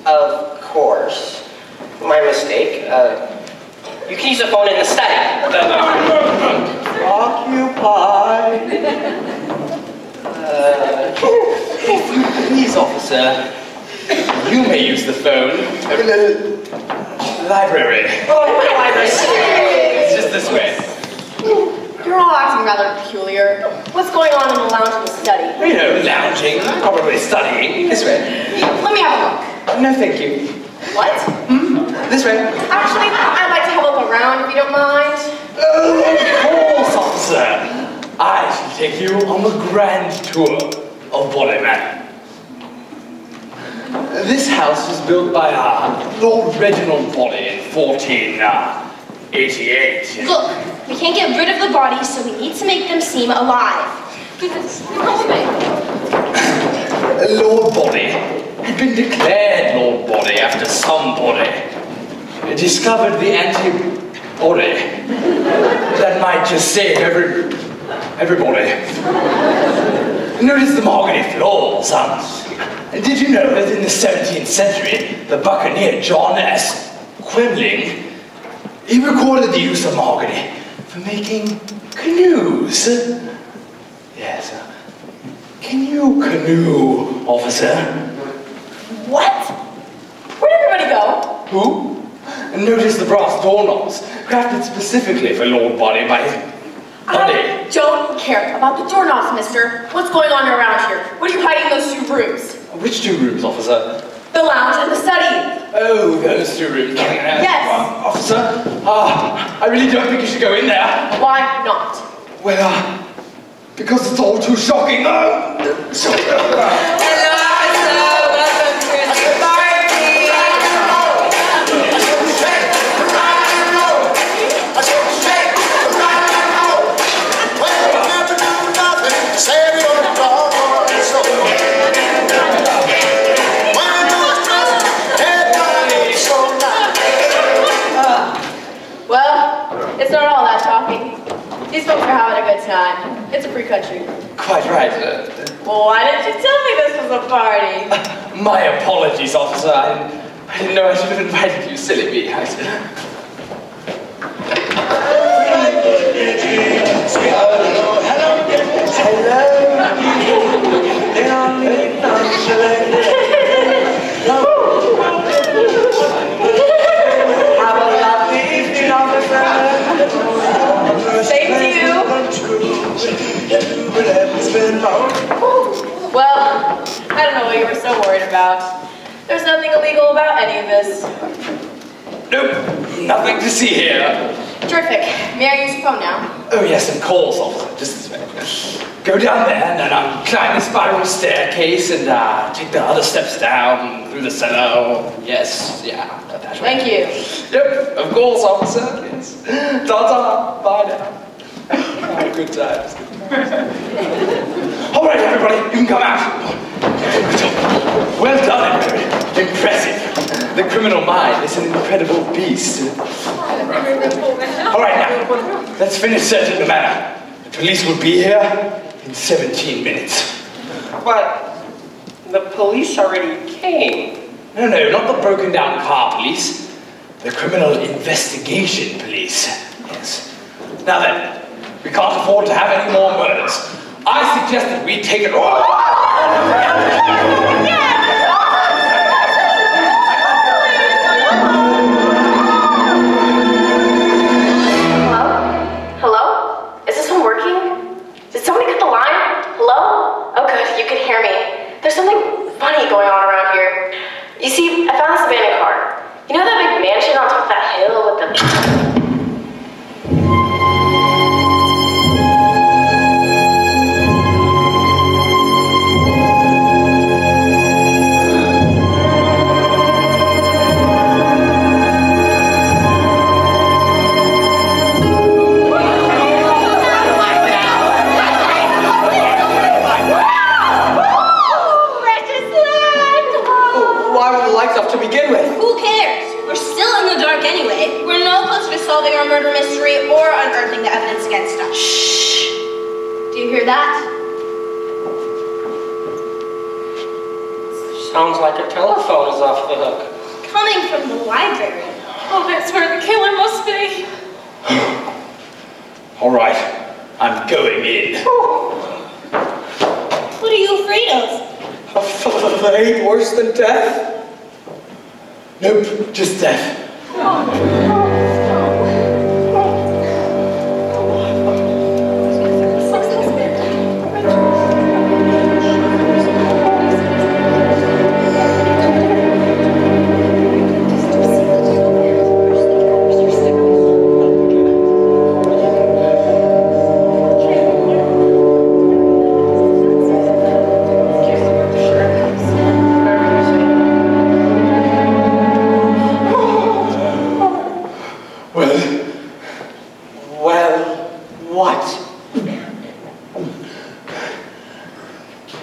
Of course. My mistake. You can use the phone in the study. Occupied. If you please, officer, you may use the phone. Library. Oh, my library. It's just this way. You're all acting rather peculiar. What's going on in the lounge and the study? You know, lounging, probably studying. This way. Let me have a look. No, thank you. What? This way. Actually, I'd like to have a look around if you don't mind. Oh, of course, officer. I shall take you on the grand tour of Body Manor. This house was built by Lord Reginald Body in 1488. Look, we can't get rid of the bodies, so we need to make them seem alive. Lord Body had been declared Lord Body after somebody discovered the antibody that might just save everybody. Notice the mahogany floors, Did you know that in the 17th century, the buccaneer John S. Quemling, he recorded the use of mahogany for making canoes? Yes. Can you canoe, officer? What? Where'd everybody go? Who? Notice the brass doorknobs, crafted specifically for Lord Body by his body. I don't care about the doorknobs, mister. What's going on around here? What are you hiding in those 2 rooms? Which 2 rooms, officer? The lounge and the study. Oh, those 2 rooms. Yes. Officer, I really don't think you should go in there. Why not? Well, because it's all too shocking. Hello, sir. Welcome to the party. Well, it's not all that talking. These folks are having a good time. It's a free country. Quite right. Well, why didn't you tell me this was a party? My apologies, officer. I didn't know I should have invited you, silly me. Have a lovely evening, officer. Same to you. Well, I don't know what you were so worried about. There's nothing illegal about any of this. Nope, nothing to see here. Terrific. May I use your phone now? Oh yes, of course, officer. Just this way. Go down there and then climb the spiral staircase and take the other steps down through the cellar. Oh, yes, yeah, that way. Thank you. Yep, of course, officer. Yes. Ta-ta. Bye now. Good times. All right, everybody, you can come out. Well done, everybody. Impressive. The criminal mind is an incredible beast. All right, now, let's finish searching the manor. The police will be here in 17 minutes. But the police already came. No, not the broken down car police. The criminal investigation police. Yes. Now then, we can't afford to have any more murders. I suggest that we take it all. Hello? Is this one working? Did somebody cut the line? Hello? Oh good, you can hear me. There's something funny going on around here. You see, I found this abandoned car. You know that big mansion on top of that hill with the... Sounds like a telephone is off the hook. Coming from the library. Oh, that's where the killer must be. All right, I'm going in. What are you afraid of? A fate worse than death? Nope, just death.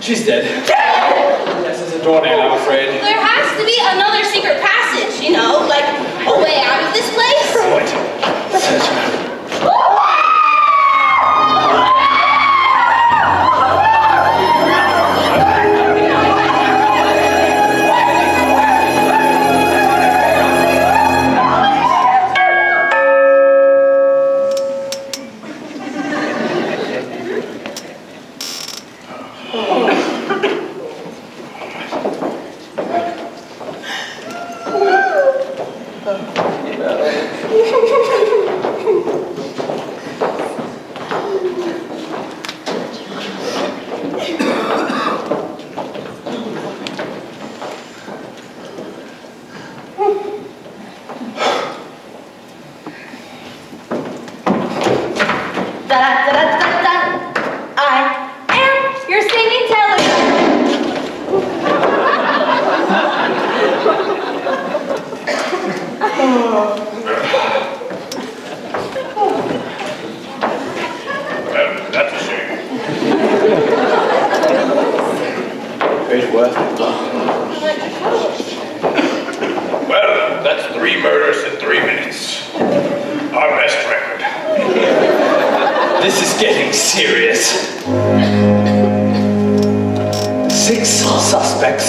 She's dead. Yes, there's a doornail, I'm afraid. There has to be another secret passage, you know, like a way out of this place. Right. Search her. Well, that's 3 murders in 3 minutes. Our best record. This is getting serious. 6 suspects,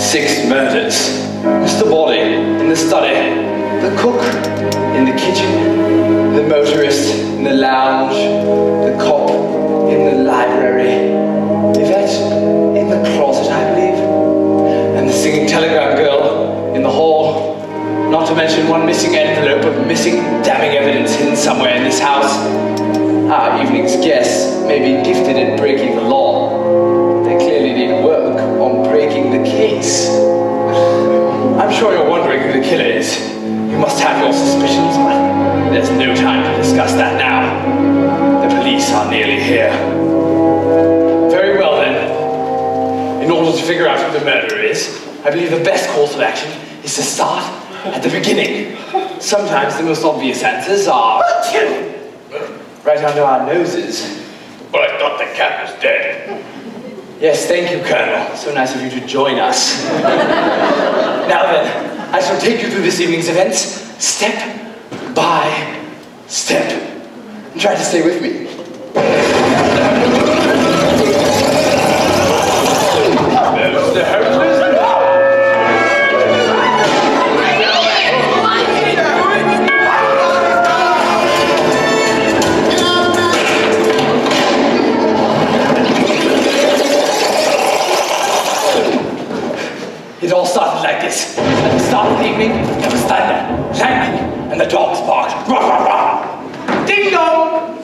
6 murders. Mr. Body in the study, the cook in the kitchen, the motorist in the lounge, the cop in the library, Yvette in the closet, I believe, and the singing telegram girl in the hall, not to mention one missing envelope of missing damning evidence hidden somewhere in this house. Our evening's guests may be gifted at breaking the law. They clearly need work on breaking the case. I'm sure you're wondering who the killer is. You must have your suspicions, but there's no time to discuss that now. The police are nearly here. Very well then. In order to figure out who the murderer is, I believe the best course of action is to start at the beginning. Sometimes the most obvious answers are right under our noses. But I thought the cat was dead. Yes, thank you, Colonel. So nice of you to join us. Now then, I shall take you through this evening's events, step by step. And try to stay with me. There's the helpless dog. It all started like this. At the start of the evening, there was thunder, lightning, and the dogs barked. Rah, rah, rah. Ding dong!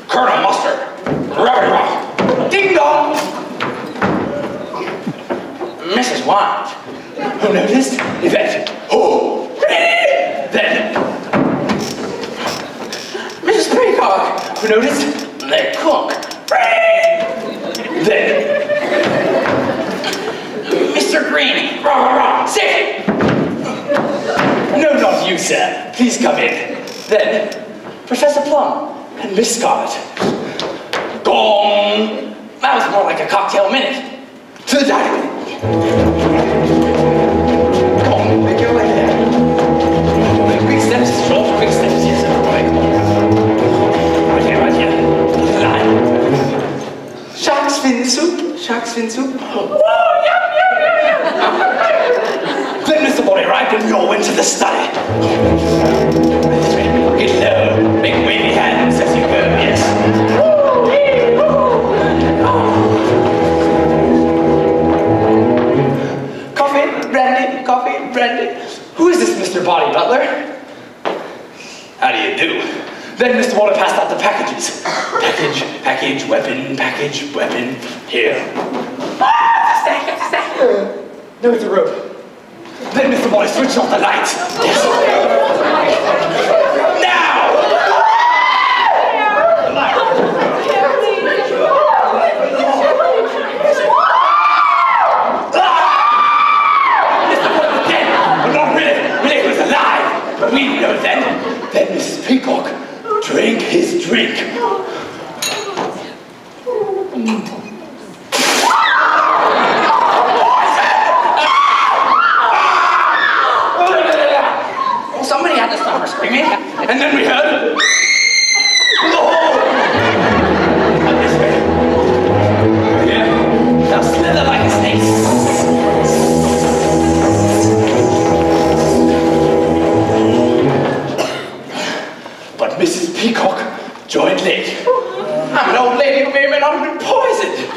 Colonel Mustard. Rah, rah. Ding dong! Mrs. White. Who noticed? Yvette. Oh! Then Mrs. Precock. Who noticed? The cook. Then Mr. Green. Rah, rah, rah. Sit! No, not you, sir. Please come in. Then Professor Plum and Miss Scarlet. Gong! That was more like a cocktail minute. To the dining room. Come on, make your way there. Quick steps, short, quick steps. Yes, right. Right here, right here. Line. Shark's fin soup. Shark's fin soup. Then Mr. Waller passed out the packages. Package, weapon, here. No, it's a rope. Then Mr. Waller switched off the lights. Yes. Now! Mr. Waller was dead. Well, not really. Really, he was alive. But we didn't know then. Then Mrs. Peacock drank his drink. Somebody had to stop her screaming. And then we heard... Up this way. Yeah. Now slither like a snake. But Mrs. Peacock joined late. I'm an old lady who may or may not have been poisoned.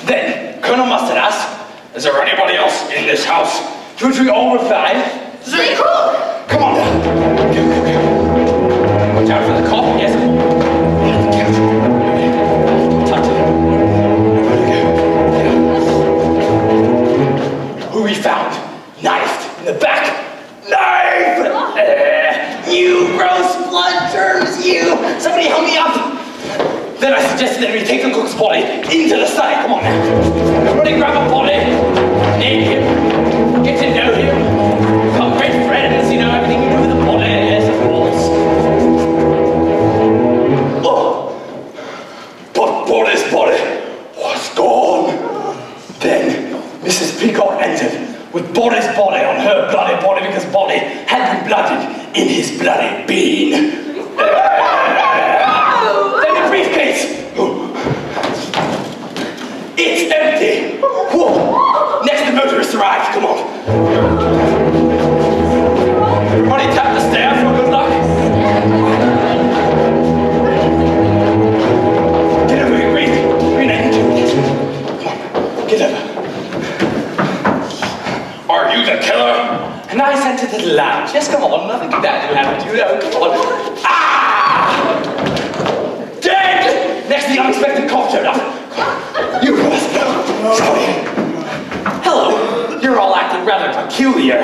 Then Colonel Mustard asked, "Is there anybody else in this house?" To which we all replied, "They cook!" Come on now. Go. Watch out for the cop. Yes. On the couch. Tuck it. Who we found? Knifed in the back. Knife! You gross blood germs, you! Somebody help me up! Then I suggested that we take the cook's body into the study. Come on now. Everybody grab a body, name him, get to know him, become great friends, you know, everything you do with the body, yes, of course. Oh, but Body's body was gone. Then Mrs. Peacock entered with Body's body on her bloody body because Body had been blooded in his bloody bean. Then the briefcase. It's empty. Whoa. Next the motorist arrived. Come on. Everybody tap the stair for good luck. Get over here, Green. Green, I need you. Come on. Get over. Are you the killer? And I sent it to the lounge. Yes, come on. Nothing bad will happen to you. No, come on. Ah! Dead! Next, the unexpected cop showed up. You first. Sorry. Hello. You're all acting rather peculiar.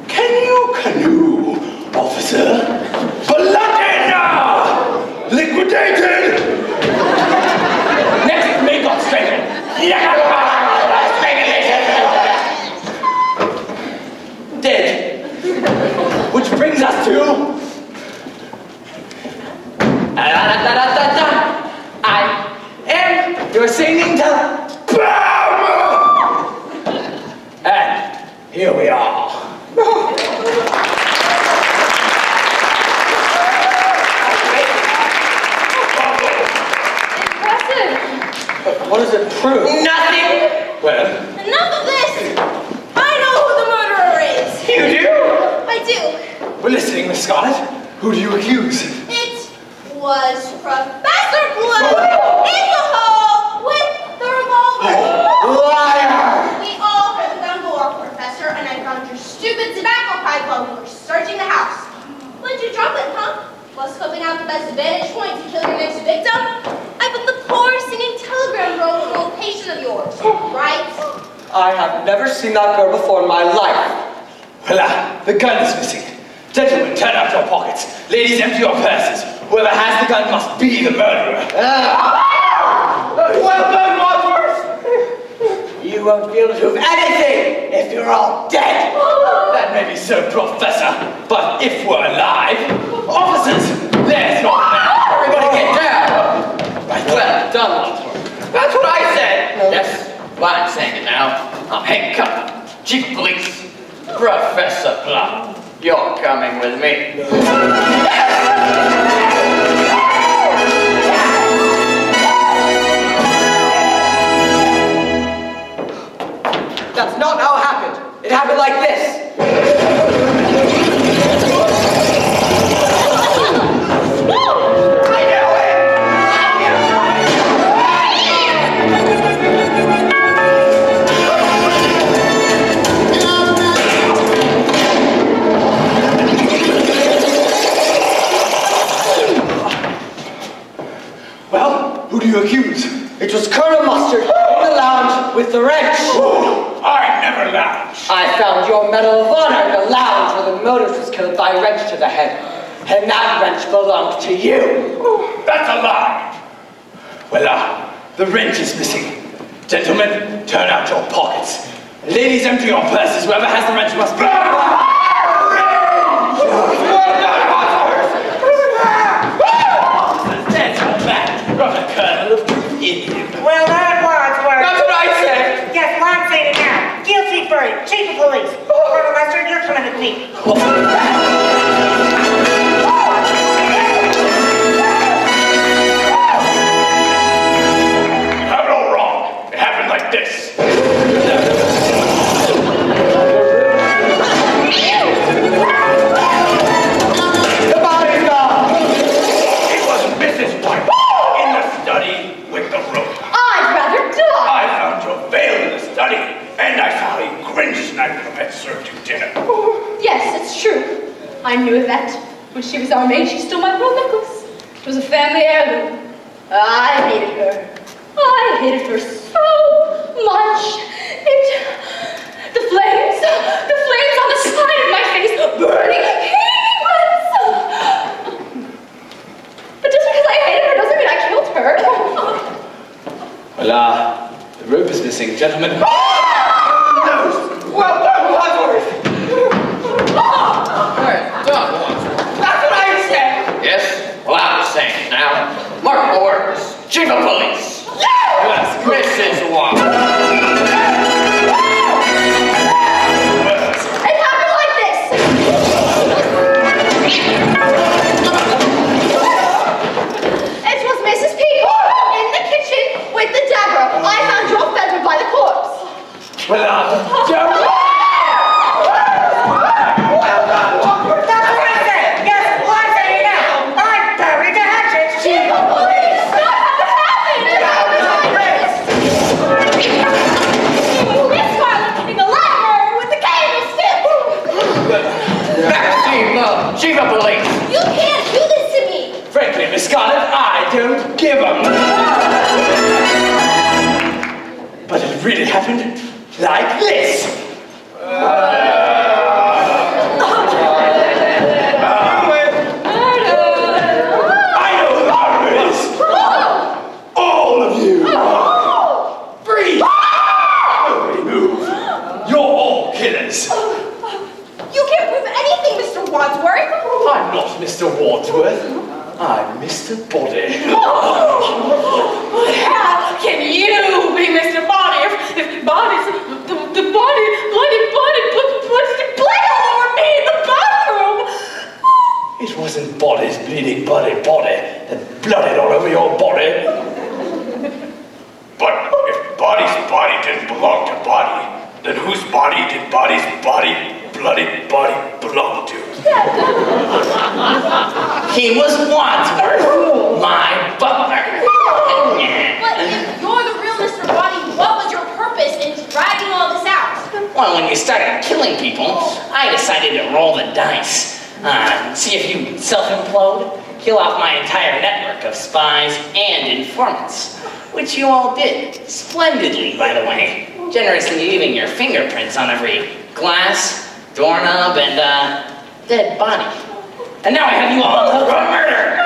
Can you canoe, officer? Blooded! Liquidated! Next, may got strangled. Dead. Which brings us to... I am your singing and here we are. Impressive. What does it prove? Nothing. Well, Enough of this! I know who the murderer is! you do? I do. We're listening, Miss Scarlet. Who do you accuse? It was Professor Blue in the hall with the revolver. Liar! We all heard the gun go off, Professor, and I found your stupid tobacco pipe while we were searching the house. When'd you drop it, huh? While scoping out the best vantage point to kill your next victim? I put the poor singing telegram girl with an old patient of yours, right? I have never seen that girl before in my life. Voila, the gun is missing. Gentlemen, turn out your pockets. Ladies, empty your purses. Whoever has the gun must be the murderer. Well done, Wadsworth! You won't be able to prove anything if you're all dead. That may be so, Professor, but if we're alive... Officers, there's your man. Everybody get down. Right. Well done, Wadsworth. That's what I said. Yes, well, I'm saying it now. I'm Hank Cup, Chief of Police. Professor Plum, you're coming with me. That's not how it happened. It happened like this. you accuse? It was Colonel Mustard in the lounge with the wrench. I never lounge. I found your Medal of Honor in the lounge where the motorist was killed by a wrench to the head. And that wrench belonged to you. That's a lie. Well, the wrench is missing. Gentlemen, turn out your pockets. Ladies, empty your purses. Whoever has the wrench must be... There's your back. Got a kernel of truth in you. Well, that Wadsworth. That's what I said. Yes, well, I'm saying it now. Guilty verdict. Chief of police. Colonel Mustard, you're coming with me. You have it all wrong. It happened like this. The body's gone. It was Mrs. White in the study with the rope. I'd rather die. I found your veil in the study, and I saw a Grinch knife who had served you dinner. Yes, it's true. I knew that. When she was our maid, she stole my pearl necklace. It was a family heirloom. I hated her. I hated her so much. The flames on the side of my face, burning, heaving rents. But just because I hated her doesn't mean I killed her. Well, the rope is missing, gentlemen. Well done, Wadsworth. Hey, Doc, That's what I said. yes? Well, I was saying now. Mark my words. Chief of police. Yes, Mrs. White. It happened like this. It was Mrs. Peacock in the kitchen with the dagger. I found your feather by the corpse. Well, That's what I said. Yes, well, I'm saying it now. I buried the hatchet. Chief of police! Not how it happened! Miss Scarlet in the library with the candlestick! Maxine, Chief of police. You can't do this to me. frankly, Miss Scarlet, I don't give a... But it really happened like this. I know who the murderer is. All of you. Freeze. Nobody move. You're all killers. You can't prove anything, Mr. Wadsworth. I'm not Mr. Wadsworth. I'm Mr. Body. How can you be Mr. Body if Body's the body, bloody, blood all over me in the bathroom? It wasn't Body's bleeding body that blooded all over your body. But if Body's body didn't belong to Body, then whose body did Body's bloody body belong to? He was Wadsworth, my butler. But if you're the real Mr. Body, what was your purpose in dragging all this out? Well, when you started killing people, I decided to roll the dice. See if you self-implode, kill off my entire network of spies and informants. Which you all did, splendidly, by the way. Generously leaving your fingerprints on every glass, doorknob, and dead body. And now I have you all hooked for murder!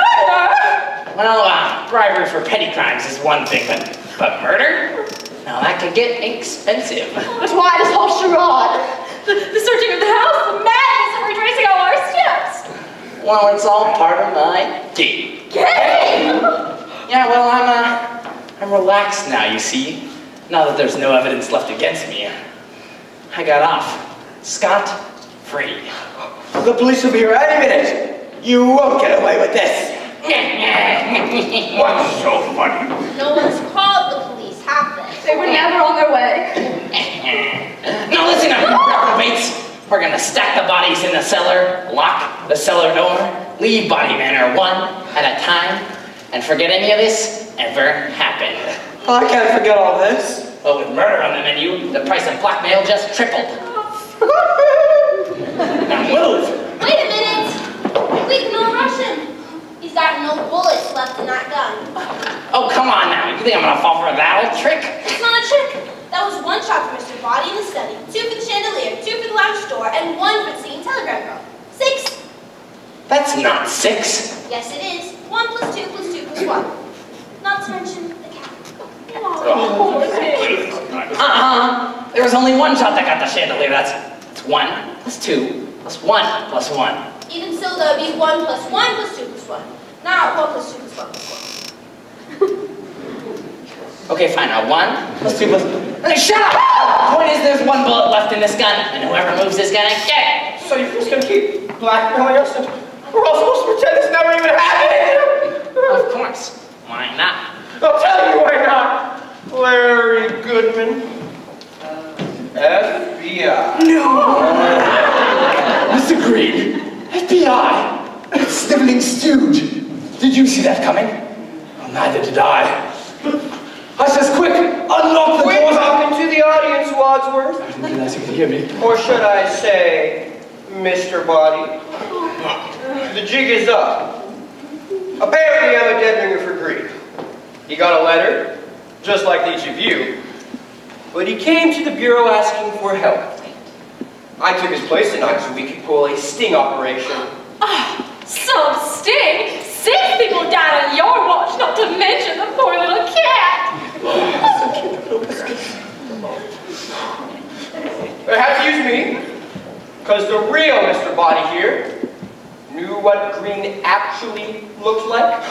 Well, bribery for petty crimes is one thing, but murder? Now that could get expensive. But why this whole charade? The searching of the house, the madness of retracing all our steps. Well, it's all part of my game. Game? Yeah, well, I'm relaxed now, you see. Now that there's no evidence left against me, I got off scot-free. The police will be here any minute. You won't get away with this. What's so funny? No one's called the police, have they? They were never on their way. Now listen up, you reprobates. We're gonna stack the bodies in the cellar, lock the cellar door, leave body manor one at a time, and forget any of this ever happened. I can't forget all this. But with murder on the menu, the price of blackmail just tripled. Now move! Wait a minute! We can all rush him. He's got no bullets left in that gun. Oh, come on now. You think I'm gonna fall for that old trick? It's not a trick. That was 1 shot for Mr. Body in the study, 2 for the chandelier, 2 for the lounge door, and 1 for the singing telegram girl. 6. That's not 6. Yes, it is. 1 plus 2 plus 2 plus 1. Not to mention the cat. There was only 1 shot that got the chandelier. That's 1 plus 2 plus 1 plus 1. Even so, that would be 1 plus 1 plus 2 plus 1. Not 1 plus 2 plus 1 plus 1. Okay, fine. Now 1 plus 2 plus... Hey, shut up! The point is there's 1 bullet left in this gun, and whoever moves this gun, get it. So you're just gonna keep blackmailing us, and we're all supposed to pretend this never even happened? Of course. Why not? I'll tell you why not. Larry Goodman. FBI. No! Mr. Green, FBI. It's sniveling stooge. Did you see that coming? Well, neither did I. I says, quick, unlock the We're doors. talking to the audience, Wadsworth. I didn't realize you could hear me. Or should I say, Mr. Body? The jig is up. Apparently I'm a dead ringer for greed. He got a letter, just like each of you, but he came to the Bureau asking for help. I took his place tonight so we could pull a sting operation. Some sting? 6 people died on your watch, not to mention the poor little cat. They had to use me, because the real Mr. Body here knew what green actually looked like.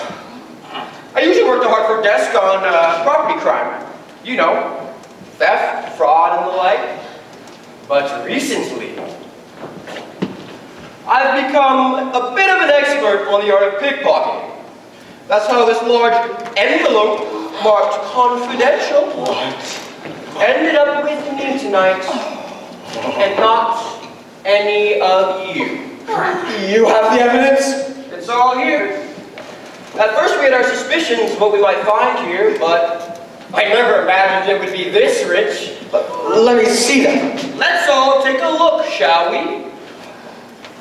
I usually work the Hartford desk on property crime. You know, theft, fraud, and the like. But recently, I've become a bit of an expert on the art of pickpocketing. That's how this large envelope marked confidential ended up with me tonight, and not any of you. You have the evidence? It's all here. At first we had our suspicions of what we might find here, but I never imagined it would be this rich. Let me see them. Let's all take a look, shall we?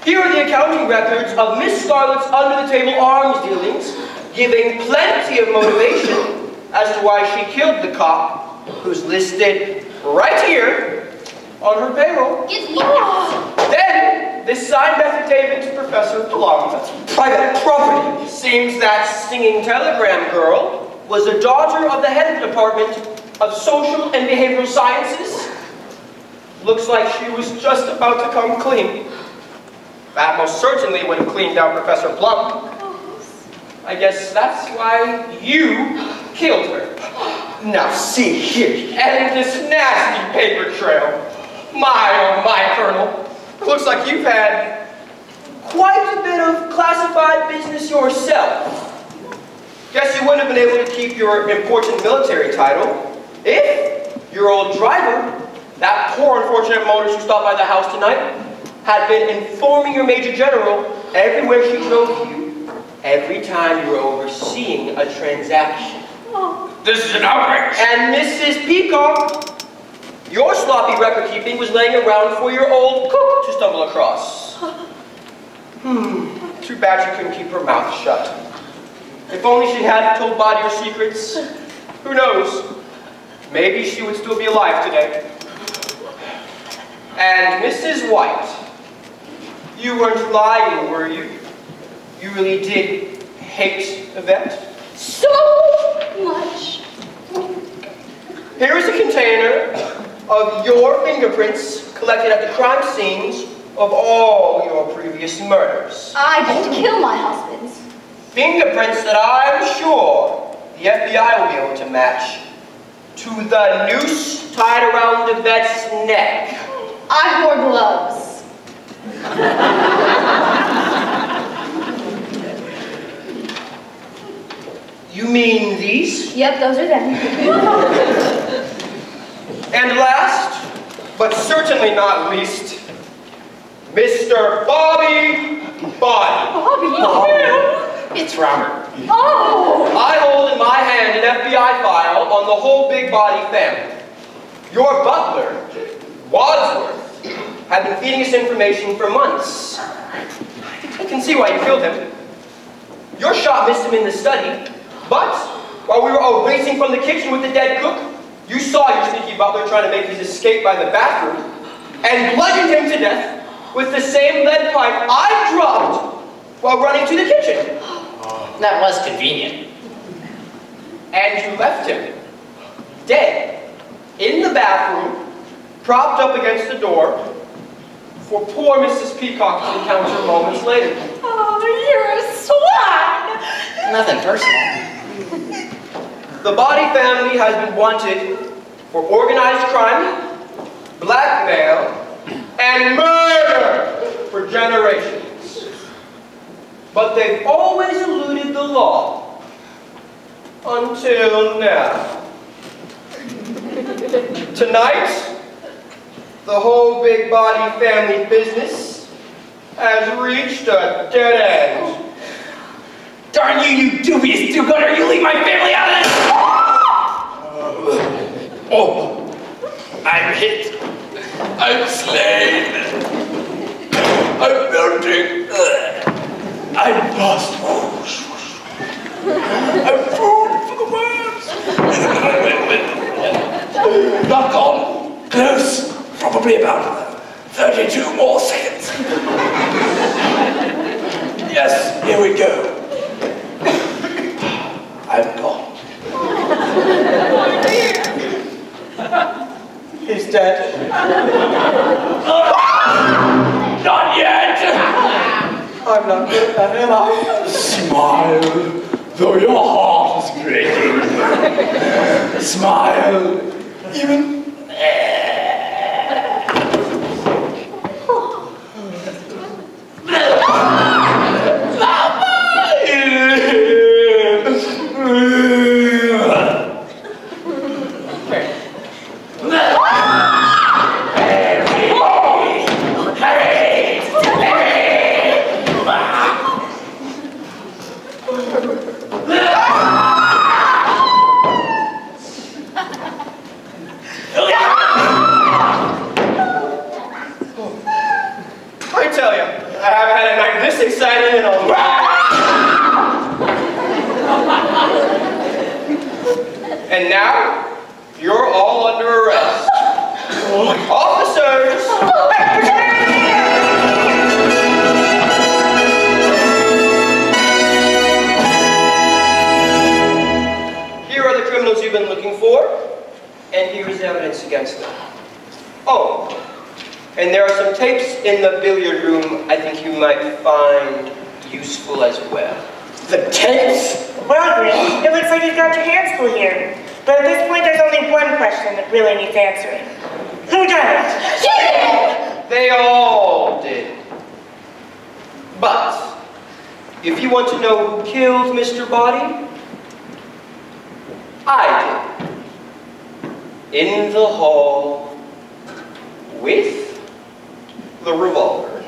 Here are the accounting records of Miss Scarlett's under-the-table arms dealings, giving plenty of motivation as to why she killed the cop, who's listed right here on her payroll. Give me that. Then, this signed affidavit to Professor Plum. That's Private property. Seems that singing telegram girl was the daughter of the head of the Department of Social and Behavioral Sciences. Looks like she was just about to come clean. That most certainly would have cleaned out Professor Plum. I guess that's why you killed her. Now see here. And this nasty paper trail. My, oh my, Colonel. Looks like you've had quite a bit of classified business yourself. Guess you wouldn't have been able to keep your important military title if your old driver, that poor unfortunate motorist who stopped by the house tonight, had been informing your Major General everywhere she drove you, every time you were overseeing a transaction. This is an outrage. And Mrs. Peacock, your sloppy record keeping was laying around for your old cook to stumble across. Too bad she couldn't keep her mouth shut. If only she hadn't told Body your secrets. Who knows? Maybe she would still be alive today. And Mrs. White, you weren't lying, were you? You really did hate Yvette? So much. Here is a container of your fingerprints collected at the crime scenes of all your previous murders. I didn't kill my husbands. Fingerprints that I'm sure the FBI will be able to match to the noose tied around Yvette's neck. I wore gloves. You mean these? Yep, those are them. And last, but certainly not least, Mr. Bobby Body. Bobby? It's Robert. Oh! I hold in my hand an FBI file on the whole Big Body family. Your butler, Wadsworth, had been feeding us information for months. I can see why you killed him. Your shot missed him in the study, but while we were racing from the kitchen with the dead cook, you saw your sneaky butler trying to make his escape by the bathroom and bludgeoned him to death with the same lead pipe I dropped while running to the kitchen. That was convenient. And you left him dead in the bathroom, propped up against the door, for poor Mrs. Peacock to encounter moments later. Oh, you're a swine! Nothing personal. The Body family has been wanted for organized crime, blackmail, and murder for generations. But they've always eluded the law. Until now. Tonight, the whole Big Body family business has reached a dead end. Darn you, you dubious do-gooder! You leave my family out of this! I'm hit. I'm slain. I'm melting. I'm lost. I'm food for the worms. Lock on. Close. Probably about 32 more seconds. Yes, here we go. I'm gone. He's dead. Not yet. I'm not good at him, am I? Smile, though your heart is breaking. Smile, even. And now, you're all under arrest. Officers! Here are the criminals you've been looking for, and here is evidence against them. Oh, and there are some tapes in the billiard room I think you might find useful as well. The tapes? Well, Green, it looks like you've got your hands full here. But at this point, there's only one question that really needs answering. Who done it? They all did. But, if you want to know who killed Mr. Body, I did. In the hall, with the revolver.